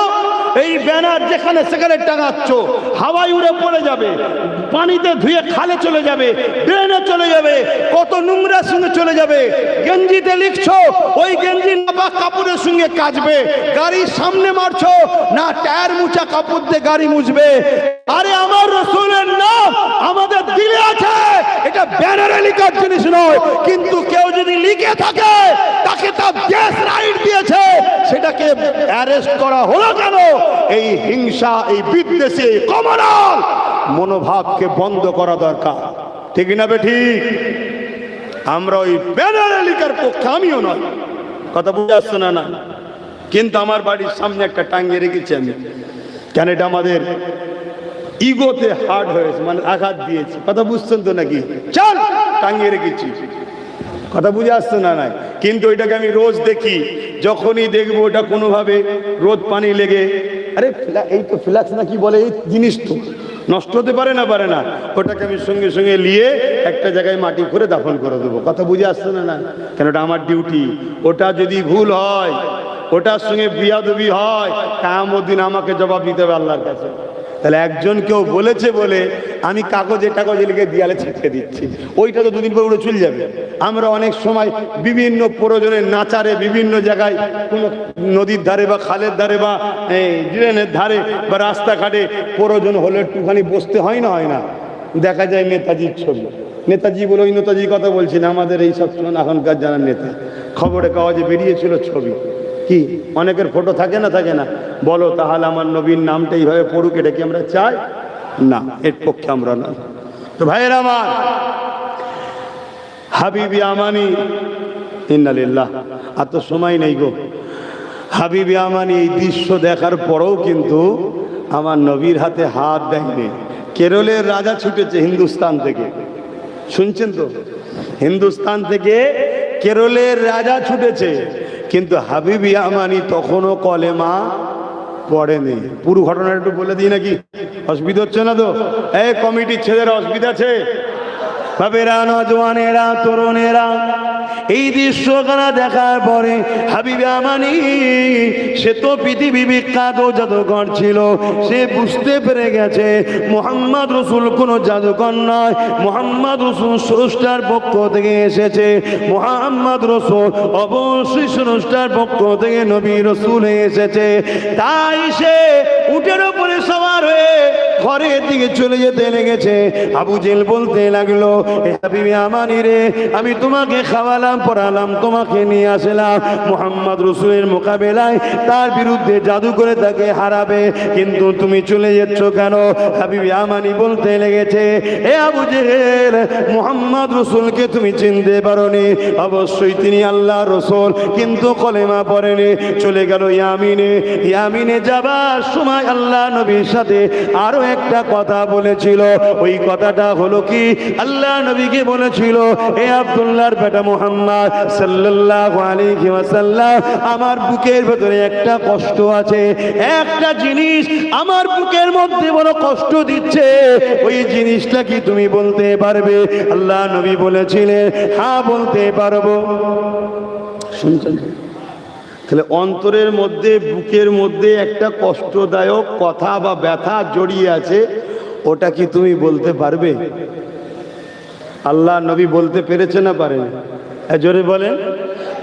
এই ব্যানার যেখানে সেখানে টাঙাচ্ছ, হাওয়ায় উড়ে পড়ে যাবে, পানিতে ধুয়ে খালে চলে যাবে, ড্রেনে চলে যাবে, কত নোংরার সঙ্গে চলে যাবে। গেঞ্জিতে লিখছো, ওই গেঞ্জি নাপাক কাপড়ের সঙ্গে কাচবে। গাড়ির সামনে মারছো না, টায়ার মুছা কাপড় দিয়ে গাড়ি মুছবে। আরে আমার রাসূলের নাম আমাদের দিলে আছে, এটা ব্যানারে লেখার জিনিস নয়। কিন্তু কেউ যদি লিখে থাকে, তাকে তার দেশ রাইট দিয়েছে, সেটাকে অ্যারেস্ট করা হলো কেন? এই হিংসা, এই বিদ্বেষী, এই কমনাল মনোভাবকে বন্ধ করা দরকার। ঠিক না বে ঠিক? আমরা ওই ব্যানারে লেখার পক্ষে আমিও নয়। কথা বুঝে আসছে না? না, কিন্তু আমার বাড়ির সামনে একটা টাঙ্গিয়ে রেখেছি আমি। কেন? এটা আমাদের ইগোতে হার্ড হয়েছে, মানে আঘাত দিয়েছে। কথা বুঝছেন তো নাকি? চল, টাঙ্গিয়ে রেখেছি। কথা বুঝে আসছে না? নাই, কিন্তু ওইটাকে আমি রোজ দেখি। যখনই দেখবো ওটা কোনোভাবে রোদ পানি লেগে, আরে এই তো ফ্ল্যাক্স না কি বলে, এই জিনিস তো নষ্ট হতে পারে না, পারে না, ওটাকে আমি সঙ্গে সঙ্গে নিয়ে একটা জায়গায় মাটি করে দাফন করে দেবো। কথা বুঝে আসছে না? না, কেন? ওটা আমার ডিউটি। ওটা যদি ভুল হয়, ওটার সঙ্গে বিয়াদবি হয়, কিয়ামত দিন আমাকে জবাব দিতে হবে আল্লাহর কাছে। তাহলে একজন কেউ বলেছে বলে আমি কাগজে লিখে দেয়ালে ছিটকে দিচ্ছি, ওইটা তো দুদিন পর উড়ে চলে যাবে। আমরা অনেক সময় বিভিন্ন প্রয়োজনে নাচারে বিভিন্ন জায়গায়, কোনো নদীর ধারে বা খালের ধারে বা ড্রেনের ধারে বা রাস্তাঘাটে প্রয়োজন হলে একটুখানি বসতে হয় না, হয় না? দেখা যায় নেতাজির ছবি। নেতাজি বলে ওই নেতাজির কথা বলছি না, আমাদের এই সব এখনকার জানার নেতা। খবরে কাগজে বেরিয়েছিল ছবি। কি অনেকের ফটো থাকে না? থাকে না? বলো তাহলে আমার নবীর নামটা এইভাবে পড়ুক, এটা কি আমরা চাই? না, এর পক্ষে আমরা না। তো ভাইয়েরা আমার, হাবিবি আমানি ইন্না লিল্লাহ। আর তো সময় নেই গো। হাবিবে আমানি এই দৃশ্য দেখার পরেও কিন্তু আমার নবীর হাতে হাত দেয়নি। কেরলের রাজা ছুটেছে হিন্দুস্তান থেকে, শুনছেন তো, হিন্দুস্তান থেকে কেরলের রাজা ছুটেছে, কিন্তু হাবিবি আমানি তখনও কলেমা পড়েনি। পুরো ঘটনাটা একটু বলে দিই নাকি? অসুবিধা হচ্ছে না তো? এই কমিটির ছেলেরা অসুবিধা আছে? বাবেরা, নজওয়ানেরা, তরুণেরা, এই দৃশ্যখানা দেখার পরে হাবিবে আমানি, সে তো পৃথিবী বিখ্যাত জাদুকর ছিল, সে বুঝতে পেরে গেছে মুহাম্মদ রসুল কোনো জাদুকর নয়, মুহাম্মদ রসুল স্রষ্টার পক্ষ থেকে এসেছে, মুহাম্মদ রসুল অবশ্যই স্রষ্টার পক্ষ থেকে নবী রসুল এসেছে। তাই সে উটের উপরে সওয়ার হয়ে ঘরের দিকে চলে যেতে লেগেছে। আবু জেল বলতে লাগলো, হাবিবে আমানি রে, আমি তোমাকে খাওয়ালাম, পড়ালাম, তোমাকে নিয়ে আসলাম মুহাম্মদ রসুলের মোকাবেলায় তার বিরুদ্ধে জাদু করে তাকে হারাবে, কিন্তু তুমি চলে যাচ্ছ কেন? হাবিবে আমানি বলতে লেগেছে, হে আবু জেহেল, মুহাম্মদ রসুলকে তুমি চিনতে পারোনি, অবশ্যই তিনি আল্লাহ রসুল, কিন্তু কলেমা পড়েনি। চলে গেল ইয়ামিনে। ইয়ামিনে যাবার সময় আল্লাহ নবীর সাথে আরো একটা কথা বলেছিল। ওই কথাটা হলো কি, আল্লাহ নবীকে বলেছিল, হে আব্দুল্লাহর বেটা মুহাম্মদ সাল্লাল্লাহু আলাইহি ওয়াসাল্লাম, আমার বুকের ভেতরে একটা কষ্ট আছে, একটা জিনিস আমার বুকের মধ্যে বড় কষ্ট দিচ্ছে, ওই জিনিসটা কি তুমি বলতে পারবে? আল্লাহ নবী বলেছিলেন, হ্যাঁ বলতে পারবো। শুনছেন? তাহলে অন্তরের মধ্যে, বুকের মধ্যে একটা কষ্টদায়ক কথা বা ব্যথা জড়িয়ে আছে, ওটা কি তুমি বলতে পারবে? আল্লাহ নবী বলতে পেরেছে না পারেন? জোরে বলেন।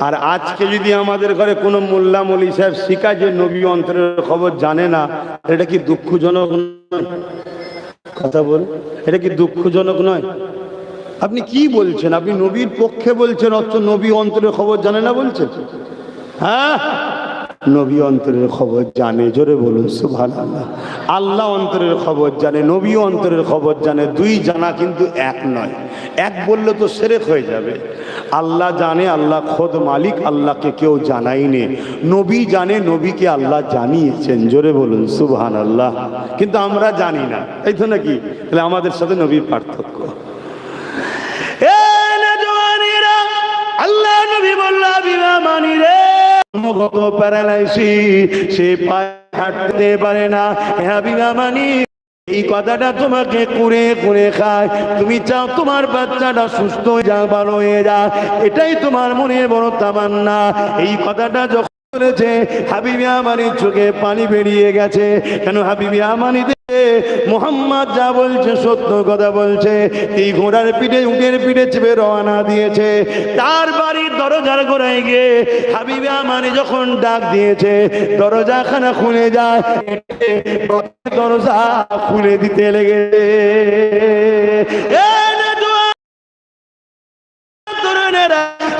আর আজকে যদি আমাদের ঘরে কোনো মোল্লা মৌলী সাহেব শিখায় যে নবী অন্তরের খবর জানে না, এটা কি দুঃখজনক নয়? কথা বল, এটা কি দুঃখজনক নয়? আপনি কি বলছেন? আপনি নবীর পক্ষে বলছেন, অথচ নবী অন্তরের খবর জানে না বলছেন? হ্যাঁ, নবী অন্তরের খবর জানে। জোরে বলুন সুবহানাল্লাহ। আল্লাহ অন্তরের খবর জানে, নবী অন্তরের খবর জানে। দুই জানা কিন্তু এক নয়। এক বললে তো শিরক হয়ে যাবে। আল্লাহ জানে, আল্লাহ খোদ মালিক, আল্লাহকে কেউ জানায়নি। নবী জানে, নবীকে আল্লাহ জানিয়েছেন। জোরে বলুন সুবহানাল্লাহ। কিন্তু আমরা জানি না, এই তো নাকি? তাহলে আমাদের সাথে নবীর পার্থক্য। আল্লাহ নবী বলল, হাবিবে আমানি রে, সে পায়ে হাঁটতে পারে না, হাবিবে আমানি, এই কথাটা তোমাকে কুড়ে কুড়ে খায়। তুমি চাও তোমার বাচ্চাটা সুস্থ হয়ে যাক, ভালো হয়ে যাক, এটাই তোমার মনে বড় তামান্না। এই কথাটা যখন বলেছে, হাবিবে আমানির চোখে পানি বেরিয়ে গেছে। কেন? হাবিবে আমানি মুহাম্মদ যা বলছে সত্য কথা বলছে। এই ঘোড়ার পিঠে, উটের পিঠে চেপে রওনা দিয়েছে। তার বাড়ির দরজার গোড়ায় গিয়ে হাবিবে আমানি যখন ডাক দিয়েছে, দরজাখানা খুলে যায়, দরজা খুলে দিতে লেগেছে।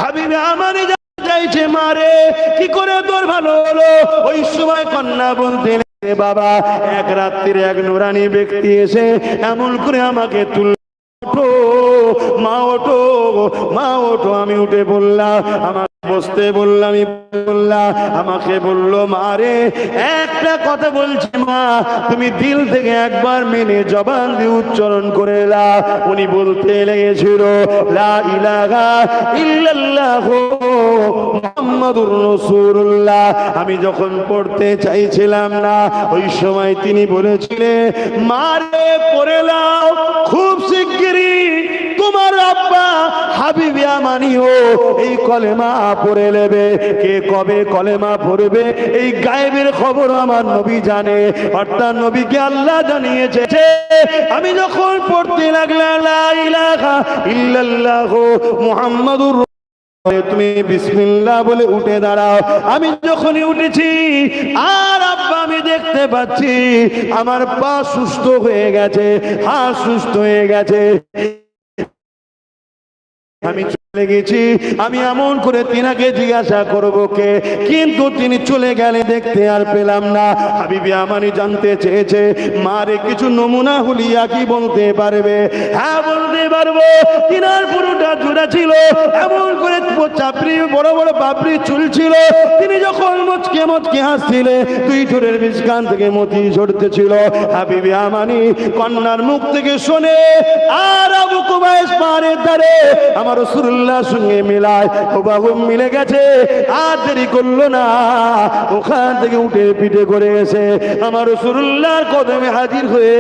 হাবিবে আমানি চাইছে, মারে কি করে তোর ভালো হলো? ওই সময় কন্যা বলতে, বাবা, এক রাত্রির এক নুরানি ব্যক্তি এসে এমন করে আমাকে তুল, ওঠো মা, ওঠো মা, ওঠো। আমি উঠে বললাম, আমাকে বসতে বললাম, আমি বললাম, আমাকে বললো, মা রে, একটা কথা বলছি মা, তুমি দিল থেকে একবার মেনে জবান দিয়ে উচ্চারণ করে নাও। উনি বলতে লেগেছিল, লা ইলাহা ইল্লাল্লাহ মুহাম্মাদুর রাসূলুল্লাহ। আমি যখন পড়তে চাইছিলাম না, ওই সময় তিনি বলেছিলেন, মা রে, পড়ে নাও, খুব শিগগিরই তোমার আব্বা হাবিবে আমানিও এই কলেমা পড়ে নেবে। কে কবে কলেমা পড়বে এই গায়েবের খবর আমার নবী জানে, অর্থাৎ নবীকে আল্লাহ জানিয়েছে। আমি যখন পড়তে লাগলাম, লা ইলাহা ইল্লাল্লাহ মুহাম্মাদুর, তুমি বিসমিল্লাহ বলে উঠে দাঁড়াও। আমি যখনই উঠেছি, আর আব্বা আমি দেখতে পাচ্ছি আমার পা সুস্থ হয়ে গেছে, হাত সুস্থ হয়ে গেছে। আমি লেগেছি, আমি এমন করে তিনাকে জিজ্ঞাসা করব কে, কিন্তু তিনি চলে গেলে দেখতে আর পেলাম না। হাবিবি আমানি জানতে চেয়েছে মারে কিছু নমুনা হুলিয়া কি বলতে পারবে? হ্যাঁ বলতে পারবো। তিনার পুরোটা জোড়া ছিল, এমন করে চাপড়ি বড় বড় পাপড়ি চুল ছিল। তিনি যখন মুচকে মুচকে হাসছিলে দুই ঠোঁটের বিষ্কান থেকে মতি ঝরতেছিল। হাবিবি আমানি কন্যার মুখ থেকে শুনে আর আবু কুবাইস পাহাড়ের ধারে আমার রাসূলুল্লাহ সঙ্গে মিলায় হুবহু মিলে গেছে। আর দেরি করলো না, ওখান থেকে উঠে পিঠে করে এসে আমার রাসূলুল্লাহর কদমে হাজির হয়ে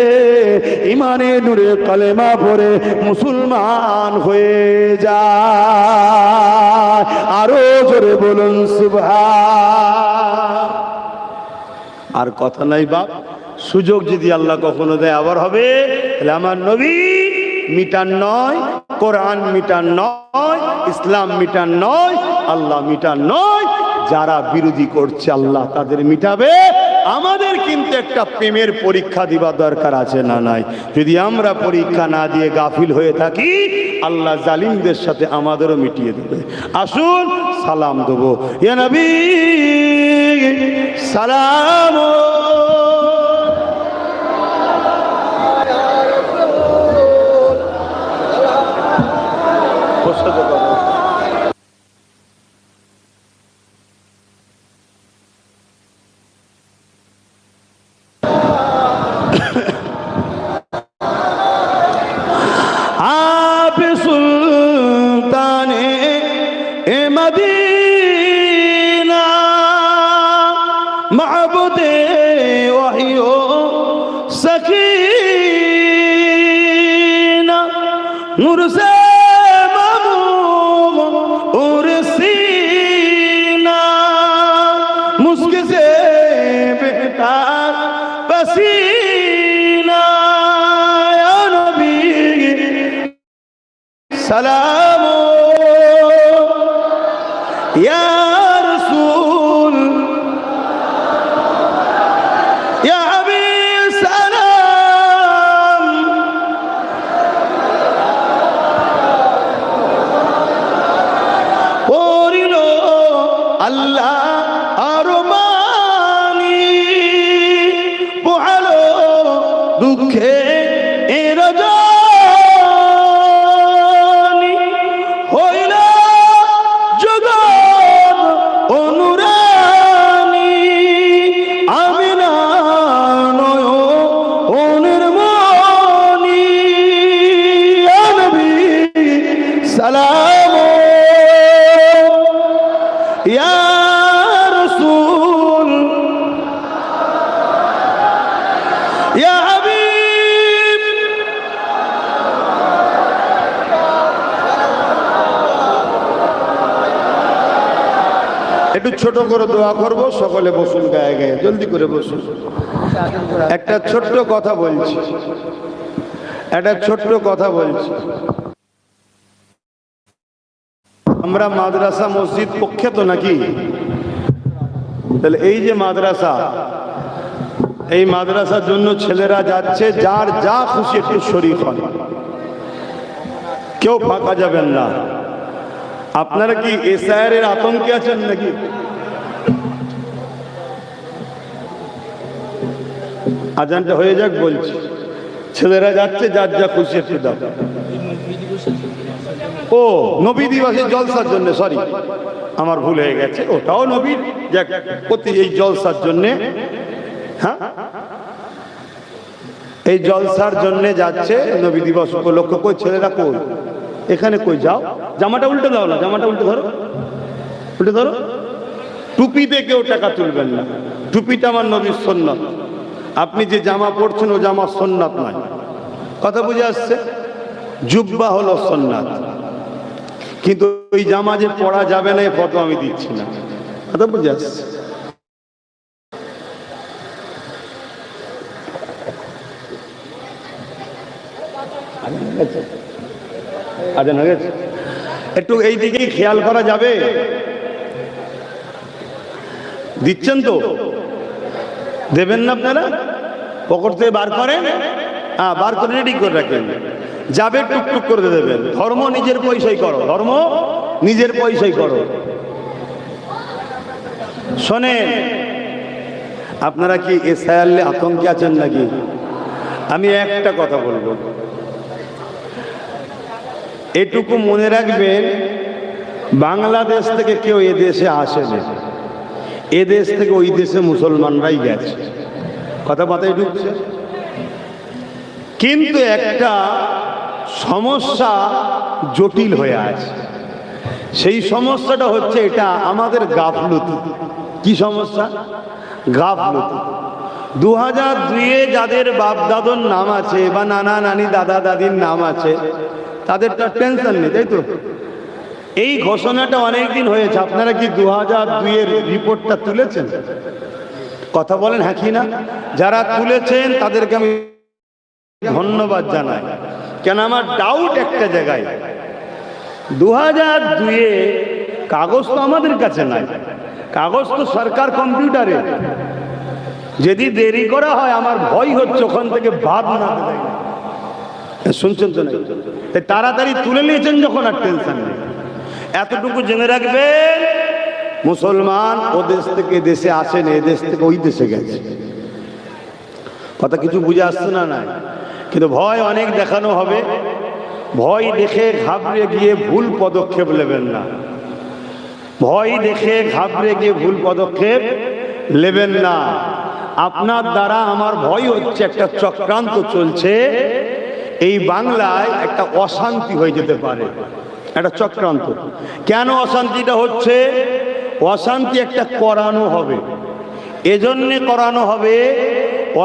ইমানের নূরে কালেমা পড়ে মুসলমান হয়ে যায়। আরো জোরে বলুন সুবহান। আর কথা নাই বাপ, সুযোগ যদি আল্লাহ কখনো দেয় আবার হবে। তাহলে আমার নবী মিটার নয়, কোরআন মিটার নয়, ইসলাম মিটার নয়, আল্লাহ মিটার নয়। যারা বিরোধী করছে আল্লাহ তাদের মিটাবে। আমাদের কিন্তু একটা প্রেমের পরীক্ষা দিবা দরকার আছে না নাই? যদি আমরা পরীক্ষা না দিয়ে গাফিল হয়ে থাকি আল্লাহ জালিমদের সাথে আমাদেরও মিটিয়ে দেবে। আসুন সালাম দেবো। ইয়া নবী সালাম। आप सुल्ताने ए मदीना महबूबे वहियो सकीना नूर से और सीना मुस्क से बेहतर पसीना। या नबी सलाम, या रसूल या हबीब सलाम। পড়িলো আল্লাহ আর মানি, পোহালো দুঃখে এর রজনী, হইল জগৎ অনুরানী। আমিনা নয়নের মনি। ইয়া নবী সালাম, ইয়া রাসূল ইয়া হাবিব। একটু ছোট করে দোয়া করব, সকলে বসুন গায়ে গায়ে, জলদি করে বসুন। একটা ছোট্ট কথা বলছি, একটা ছোট্ট কথা বলছি। আমরা মাদ্রাসা মসজিদ প্রখ্যাত নাকি? তাহলে এই যে মাদ্রাসা, এই মাদ্রাসার জন্য ছেলেরা যাচ্ছে, যার যা খুশি একটু শরীক হন, কেউ ফাঁকা যাবেন না। আপনারা কি এসআইআর এর আতঙ্কে আছেন নাকি? আজানটা হয়ে যাক বলছি, ছেলেরা যাচ্ছে, যার যা খুশি একটু দাও। ও নবী দিবসের জলসার জন্য, সরি আমার ভুল হয়ে গেছে, ওটাও নবীর প্রতি এই জলসার জন্য। হ্যাঁ, এই জলসার জন্য যাচ্ছে নবী দিবস উপলক্ষে। কই ছেলেরা কই? এখানে কই? যাও, জামাটা উল্টে দাও না, জামাটা উল্টে ধরো, উল্টে ধরো। টুপিতে কেউ টাকা তুলবেন না, টুপিটা আমার নবীর সুন্নাত। আপনি যে জামা পরছেন ও জামা সুন্নাত নয়। কথা বুঝে আসছে? জুব্বা হলো সুন্নাত, কিন্তু ওই জামা যে পরা যাবে না, এই ফটো আমি দিচ্ছি না। কথা বুঝে আসছে? আজান হয়ে গেছে, একটু এই দিকেই খেয়াল করা যাবে। দিচ্ছেন তো? দেবেন না আপনারা? পকেট থেকে বার করেন, হ্যাঁ বার করে রেডি করে রাখেন। যাবে টুকটুক করে দেবেন। ধর্ম নিজের পয়সাই করো, ধর্ম নিজের পয়সাই করো। শোনেন, আপনারা কি এসআইআর আতঙ্কে আছেন নাকি? আমি একটা কথা বলবো, এটুকু মনে রাখবেন, বাংলাদেশ থেকে কেউ এদেশে আসেনি, এদেশ থেকে ওই দেশে মুসলমানরাই গেছে। কথা মাথায় ঢুকছে? কিন্তু একটা সমস্যা জটিল হয়ে আছে। সেই সমস্যাটা হচ্ছে এটা আমাদের গাফলতি। কি সমস্যা? গাফলতি। 2002-এ যাদের বাপ দাদুর নাম আছে বা নানা নানি দাদা দাদির নাম আছে তাদের তো টেনশন নেই, তাই তো? এই ঘোষণাটা অনেকদিন হয়েছে। আপনারা কি 2002-এর রিপোর্টটা তুলেছেন? কথা বলেন হ্যাঁ কি না? যারা তুলেছেন তাদেরকে আমি ধন্যবাদ জানাই। কেন আমার ডাউট একটা জায়গায়, 2002-এ কাগজ তো আমাদের কাছে নাই, কাগজ তো সরকার কম্পিউটারে। যদি দেরি করা হয় আমার ভয় হচ্ছে ওখান থেকে বাদ না দেয়। শুনছেন তো নাকি? তাড়াতাড়ি তুলে নিয়েছেন যখন, আর টেনশন নেই। এতটুকু জেনে রাখবেন, মুসলমান ও দেশ থেকে দেশে আসেন, এ দেশ থেকে ওই দেশে গেছে। কথা কিছু বুঝে আসছে না? নাই, কিন্তু ভয় অনেক দেখানো হবে। ভয় দেখে ঘাবড়ে গিয়ে ভুল পদক্ষেপ নেবেন না। ভয় দেখে ঘাবড়ে গিয়ে ভুল পদক্ষেপ নেবেন না। আপনার দ্বারা আমার ভয় হচ্ছে একটা চক্রান্ত চলছে, এই বাংলায় একটা অশান্তি হয়ে যেতে পারে, একটা চক্রান্ত। কেন অশান্তিটা হচ্ছে? অশান্তি একটা করানো হবে, এজন্যে করানো হবে।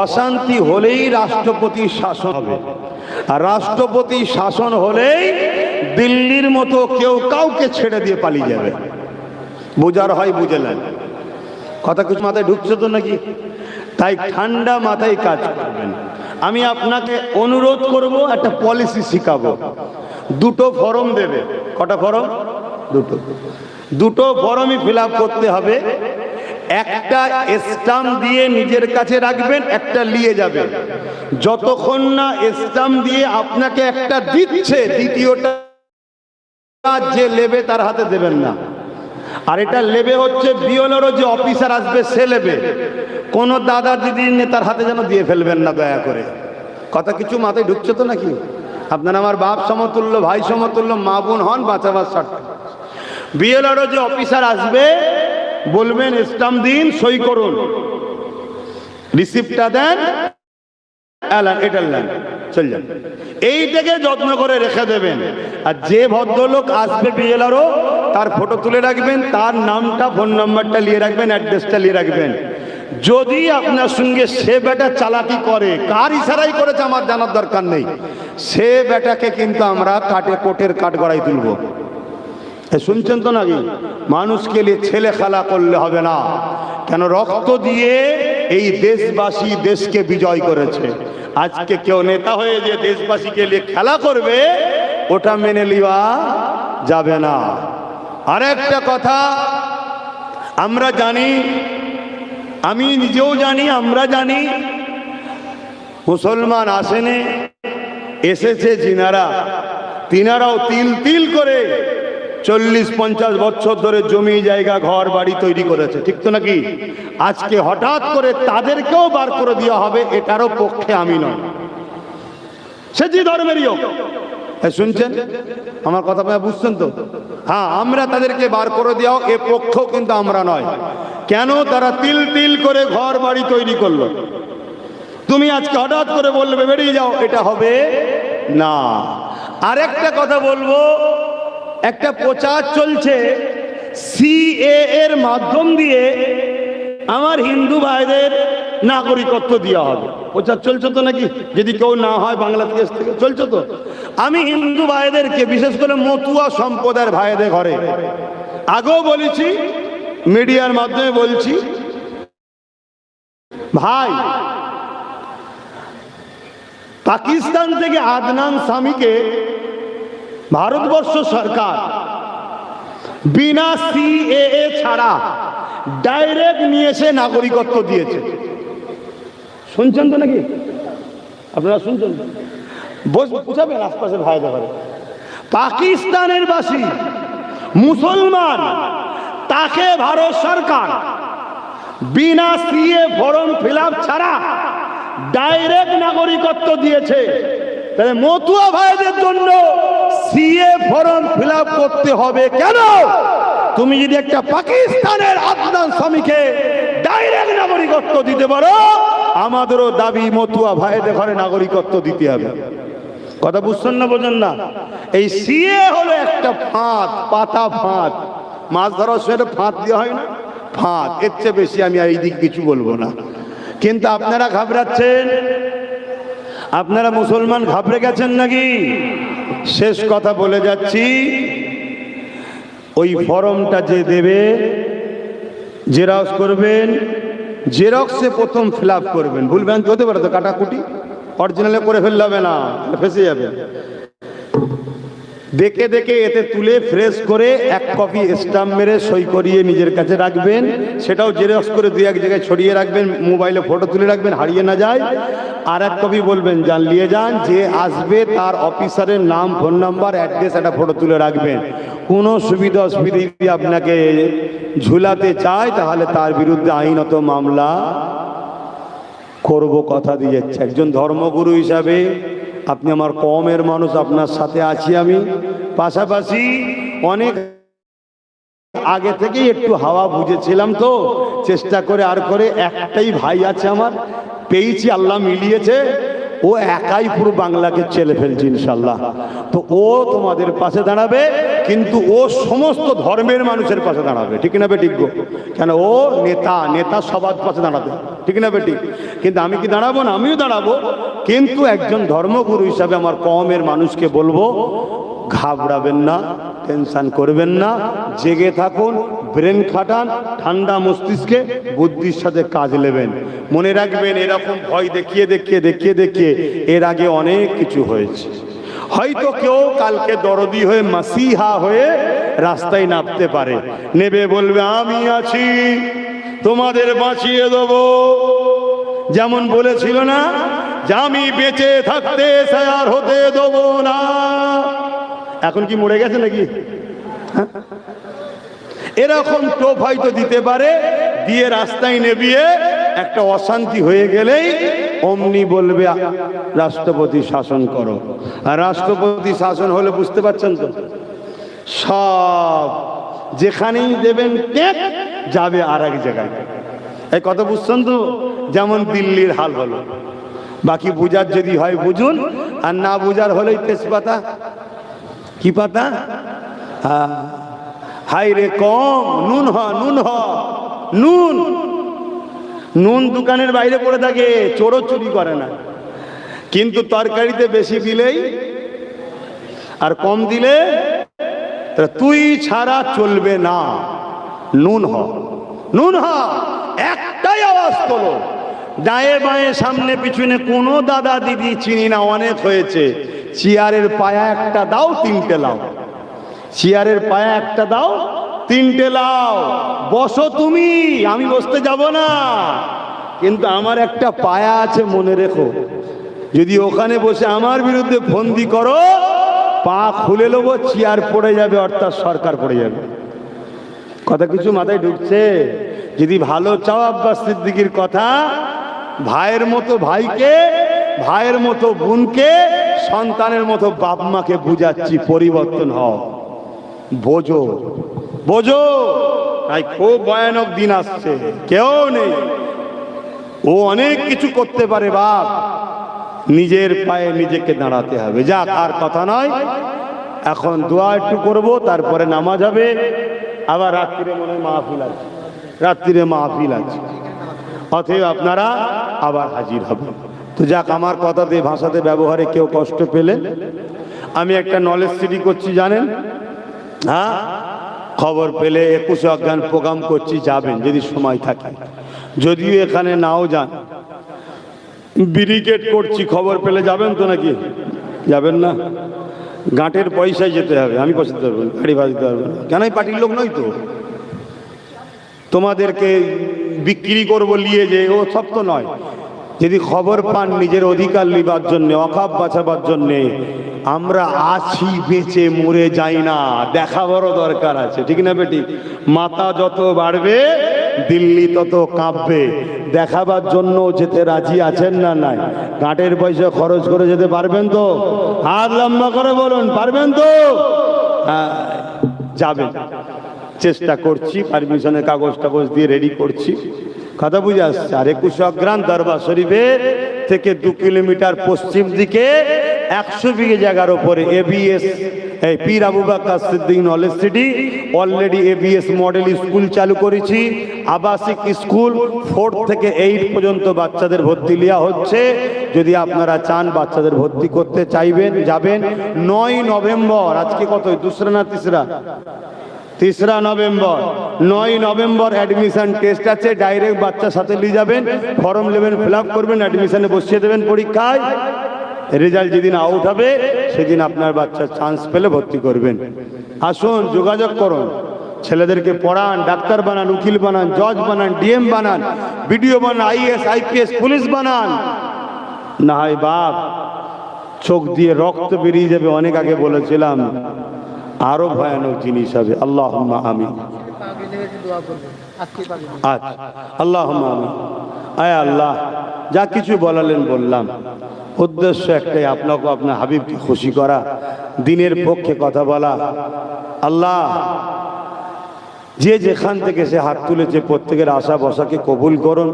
অশান্তি হলেই রাষ্ট্রপতি শাসন হবে, আর রাষ্ট্রপতি শাসন হলেই দিল্লির মতো কেউ কাউকে ছেড়ে দিয়ে পালিয়ে যাবে। বোঝার হয় বুঝে নেন। কথা কিছু মাথায় ঢুকছে তো নাকি? তাই ঠান্ডা মাথায় কাজ করবেন। আমি আপনাকে অনুরোধ করব, একটা পলিসি শিখাবো। দুটো ফর্ম দেবে। কটা ফর্ম? দুটো ফর্মই ফিল আপ করতে হবে। একটা স্টাম্প দিয়ে নিজের কাছে রাখবেন, একটা নিয়ে যাবেন। যতক্ষণ না স্টাম্প দিয়ে আপনাকে একটা দিচ্ছে, দ্বিতীয়টা যে নেবে তার হাতে দেবেন না। আর এটা নেবে হচ্ছে বিএলআরও যে অফিসার আসবে সে নেবে। কোন দাদা দিদির নেতার হাতে যেন দিয়ে ফেলবেন না, দয়া করে। কথা কিছু মাথায় ঢুকছে তো নাকি? আপনারা আমার বাপ সমতুল্য, ভাই সমতুল্য, মা বোন হন, বাঁচাবার স্বার্থে। বিএলআরও যে অফিসার আসবে বলবেন স্টাম্প দিন, সই করুন, রিসিপ্টটা দেন, এটা নেন, চল যান। এইটাকে যত্ন করে রেখে দেবেন। আর যে ভদ্রলোক আসবে বিএলআরও, তার ফটো তুলে রাখবেন, তার নামটা, ফোন নাম্বারটা নিয়ে রাখবেন, অ্যাড্রেসটা নিয়ে রাখবেন। যদি আপনার সঙ্গে সে বেটা চালাকি করে, কার ইশারাই করেছে আমার জানার দরকার নেই, সে বেটাকে কিন্তু আমরা কোর্টের কাঠ গড়াই তুলব। শুনছেন তো নাকি? মানুষকে নিয়ে ছেলে খেলা করলে হবে না। কেন? রক্ত দিয়ে এই দেশবাসী দেশকে বিজয় করেছে। আজকে কেউ নেতা হয়ে যে দেশবাসীকে নিয়ে খেলা করবে, ওটা মেনে নেওয়া যাবে না। আরেকটা কথা আমরা জানি, আমি নিজেও জানি, আমরা জানি, মুসলমান আসেনে, এসেছে যিনারা, তিনারাও তিল তিল করে 40-50 বছর ধরে জমি জায়গা ঘর বাড়ি তৈরি করেছে, ঠিক তো নাকি? আজকে হঠাৎ করে তাদেরকেও বার করে দেওয়া হবে, এটারও পক্ষে আমি নয়, সে যে ধর্মেরই হোক। শুনছেন আমার কথা? বুঝছেন তো? হ্যাঁ, আমরা তাদেরকে বার করে দেওয়া এ পক্ষেও কিন্তু আমরা নয়। কেন? তারা তিল তিল করে ঘর বাড়ি তৈরি করলো। তুমি আজকে হঠাৎ করে বলবে বেরিয়ে যাও, এটা হবে না। আরেকটা কথা বলবো, একটা প্রচার চলছে সিএএ এর মাধ্যম দিয়ে আমার হিন্দু ভাইদের নাগরিকত্ব দেওয়া হবে। প্রচার চলছে তো নাকি? যদি কেউ না হয় বাংলাদেশ থেকে, চলছে তো। আমি হিন্দু ভাইদেরকে, বিশেষ করে মতুয়া সম্প্রদায়ের ভাইদের ঘরে আগেও বলেছি, মিডিয়ার মাধ্যমে বলছি, ভাই, পাকিস্তান থেকে আদনান সামিকে ভারতবর্ষ সরকার বিনা সিএএ ছাড়া ডাইরেক্ট নিয়ে এসে নাগরিকত্ব দিয়েছে। শুনছেন তো নাকি? আপনারা শুনছেন? বুঝাবেন আশপাশে ভাইদের ঘরে। পাকিস্তানের বাসী মুসলমান, তাকে ভারত সরকার বিনা সিএ ফর্ম ফিল আপ ছাড়া ডাইরেক্ট নাগরিকত্ব দিয়েছে। তাহলে মতুয়া ভাইদের জন্য সিএ ফর্ম ফিল আপ করতে হবে কেন? তুমি যদি একটা পাকিস্তানের আফগান স্বামীকে ডাইরেক্ট নাগরিকত্ব দিতে পারো, আমাদেরও দাবি মতুয়া ভাইদের ঘরে নাগরিকত্ব দিতে হবে। কথা বুঝছেন না, বোঝেন না? এই সিএ হলো একটা ফাঁদ, পাতা ফাঁদ। মাছ ধরার সময় ফাঁদ দেওয়া হয় না, ফাঁদ। এর চেয়ে বেশি আমি এই দিক কিছু বলবো না। কিন্তু আপনারা ঘাবড়াচ্ছেন, আপনারা মুসলমান ঘাবড়ে গেছেন নাকি? শেষ কথা বলে যাচ্ছি, ওই ফর্মটা যে দেবে জেরক্স করবেন, জেরক্সে প্রথম ফিল আপ করবেন। ভুলবেন হতে পারে তো, কাটাকুটি অরিজিনালে করে ফেললে হবে না, ফেসে যাবে। দেখে দেখে এতে তুলে ফ্রেশ করে এক কপি স্টাম্প মেরে সই করিয়ে নিজের কাছে রাখবেন। সেটাও জেরক্স করে দুই এক জায়গায় ছড়িয়ে রাখবেন, মোবাইলে ফটো তুলে রাখবেন, হারিয়ে না যায়। আর এক কপি বলবেন যান নিয়ে যান, যে আসবে তার অফিসারের নাম, ফোন নাম্বার, অ্যাড্রেস, একটা ফটো তুলে রাখবেন। কোনো সুবিধা অসুবিধা যদি আপনাকে ঝুলাতে চায় তাহলে তার বিরুদ্ধে আইনত মামলা করব, কথা দিয়ে যাচ্ছে। একজন ধর্মগুরু হিসাবে আপনি আমার কমের মানুষ, আপনার সাথে আছি আমি। পাশাপাশি অনেক আগে থেকেই একটু হাওয়া বুঝেছিলাম, তো চেষ্টা করে আর করে একটাই ভাই আছে আমার, পেয়েছি, আল্লাহ মিলিয়েছে, ও একাই পুরো বাংলাকে চেলে ফেলছে ইনশাল্লাহ। তো ও তোমাদের পাশে দাঁড়াবে, কিন্তু ও সমস্ত ধর্মের মানুষের পাশে দাঁড়াবে, ঠিক না বেঠিক? কেন ও নেতা সবার পাশে দাঁড়াবে, ঠিক না বেঠিক? কিন্তু আমি কি দাঁড়াবো না? আমিও দাঁড়াবো, কিন্তু একজন ধর্মগুরু হিসাবে আমার কওমের মানুষকে বলবো, ঘাবড়াবেন না, টেনশন করবেন না, জেগে থাকুন, ব্রেন খাটান, ঠান্ডা মস্তিষ্কে বুদ্ধির সাথে কাজ নেবেন। মনে রাখবেন, এরকম ভয় দেখিয়ে দেখিয়ে দেখিয়ে দেখিয়ে এর আগে অনেক কিছু হয়েছে। হয়তো কেউ কালকে দরদি হয়ে মাসিহা হয়ে রাস্তায় নামতে পারে, নেবে বলবে আমি আছি, তোমাদের বাঁচিয়ে দেবো। যেমন বলেছিল না যে আমি বেঁচে থাকতে সায়ার হতে দেবো না। এখন কি মরে গেছে নাকি? এরকম টোপ হয়তো দিতে পারে, দিয়ে রাস্তায় নেবিয়ে একটা অশান্তি হয়ে গেলেই অমনি বলবে রাষ্ট্রপতি শাসন করো। আর রাষ্ট্রপতি শাসন হলে বুঝতে পারছেন তো, সব যেখানেই দেবেন টেক যাবে আর এক জায়গায়। এই কথা বুঝছেন তো? যেমন দিল্লির হাল হলো। বাকি বুঝার যদি হয় বুঝুন, আর না বুঝার হলেই তেজপাতা। কি পাতা? হাই রে কম, নুন নুন নুন দোকানের বাইরে পড়ে থাকে, চোরও চুরি করে না, কিন্তু তরকারিতে বেশি দিলেই আর কম দিলে তুই ছাড়া চলবে না। নুন হ একটাই আওয়াজ তোলো, ডায়ে বাঁয়ে সামনে পিছনে কোনো দাদা দিদি চিনি না, অনেক হয়েছে। চেয়ারের পায়া একটা দাও, তিনটে লাও। চেয়ারের পায়া একটা দাও, তিনটে লাও। বসো তুমি, আমি বসতে যাব না, কিন্তু আমার একটা পায়া আছে, মনে রেখো। যদি ওখানে বসে আমার বিরুদ্ধে ফন্দি করো, পা খুলে নেবো, চেয়ার পড়ে যাবে, অর্থাৎ সরকার পড়ে যাবে। কথা কিছু মাথায় ঢুকছে? যদি ভালো চাও আব্বাস সিদ্দিকীর কথা, ভাইয়ের মতো ভাইকে, ভাইয়ের মতো বোনকে, সন্তানের মতো বাপ মাকে বুঝাচ্ছি, পরিবর্তন হও, বোঝো বোঝো। তাই খুব ভয়ানক দিন আসছে, কেউ নেই, ও অনেক কিছু করতে পারে বাপ, নিজের পায়ে নিজেকে দাঁড়াতে হবে। যাক, আর কথা নয়, এখন দোয়া একটু করবো, তারপরে নামাজ হবে। আবার রাত্রিরে মনে হয় মাহফিল আছে, রাত্রিরে মাহফিল আছে, অতএব আপনারা আবার হাজির হবেন। তো যাক, আমার কথাতে ভাষাতে ব্যবহারে কেউ কষ্ট পেলে, আমি একটা নলেজ সিটি করছি জানেন, হ্যাঁ, খবর পেলে 21 অজ্ঞান প্রোগ্রাম করছি, যাবেন যদি সময় থাকে। যদিও এখানে নাও যান, ব্রিগেড করছি, খবর পেলে যাবেন তো নাকি? যাবেন না? গাঁটের পয়সায় যেতে হবে, আমি পয়সাতে পারবো না, গাড়ি ভাড়া দিতে পারবো না, কেন? পার্টির লোক নয় তো, তোমাদেরকে বিক্রি করবো নিয়ে যে, ও সব তো নয়। যদি খবর পান নিজের অধিকার লিবার জন্য, অকাপ বাঁচাবার জন্যে, আমরা আছি, বেঁচে মরে যাই না, দেখাবারও দরকার আছে, ঠিক না বেটি? মাথা যত বাড়বে দিল্লি তত কাঁপবে। দেখাবার জন্য যেতে রাজি আছেন না? নাই। গাঁটের পয়সা খরচ করে যেতে পারবেন তো? হাত লম্বা করে বলুন, পারবেন তো? হ্যাঁ, যাবেন। চেষ্টা করছি, পারমিশনের কাগজ টাগজ দিয়ে রেডি করছি, কথা বুঝে আসছে। আর 21 অগ্রাম দরবার শরীফের থেকে 2 কিলোমিটার পশ্চিম দিকে 100 বিঘে জায়গার উপরে ABS Pir Abu Bakr Siddique knowledge city already ABS model school চালু করেছি। আবাসিক স্কুল 4 থেকে 8 পর্যন্ত বাচ্চাদের ভর্তি নেওয়া হচ্ছে। যদি আপনারা চান বাচ্চাদের ভর্তি করতে চাইবেন, যাবেন। 9 নভেম্বর, আজকে কত, 2রা না 3রা? 3রা নভেম্বর। 9 নভেম্বর অ্যাডমিশন টেস্ট আছে, ডাইরেক্ট বাচ্চার সাথে নিয়ে যাবেন, ফর্ম নেবেন, ফিল আপ করবেন, অ্যাডমিশনে বসিয়ে দেবেন পরীক্ষায়। রেজাল্ট যেদিন আউট হবে সেদিন আপনার বাচ্চার চান্স পেলে ভর্তি করবেন। আসুন, যোগাযোগ করুন, ছেলেদেরকে পড়ান, ডাক্তার বানান, উকিল বানান, জজ বানান, ডিএম বানান, বিডিও বানান, আইএস আইপিএস পুলিশ বানান। না হয় বাপ, চোখ দিয়ে রক্ত বেরিয়ে যাবে, অনেক আগে বলেছিলাম, আরো ভয়ানক জিনিস হবে। আল্লাহুম্মা আমিন। আচ্ছা, আল্লাহুম্মা আমিন। আয় আল্লাহ, যা কিছু বলালেন বললাম, উদ্দেশ্য একটাই, আপনাকে আপনার হাবিবকে খুশি করা, দিনের পক্ষে কথা বলা। আল্লাহ, যে যেখান থেকে সে হাত তুলেছে প্রত্যেকের আশা বসাকে কবুল করুন।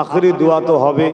আখেরি দোয়া তো হবে।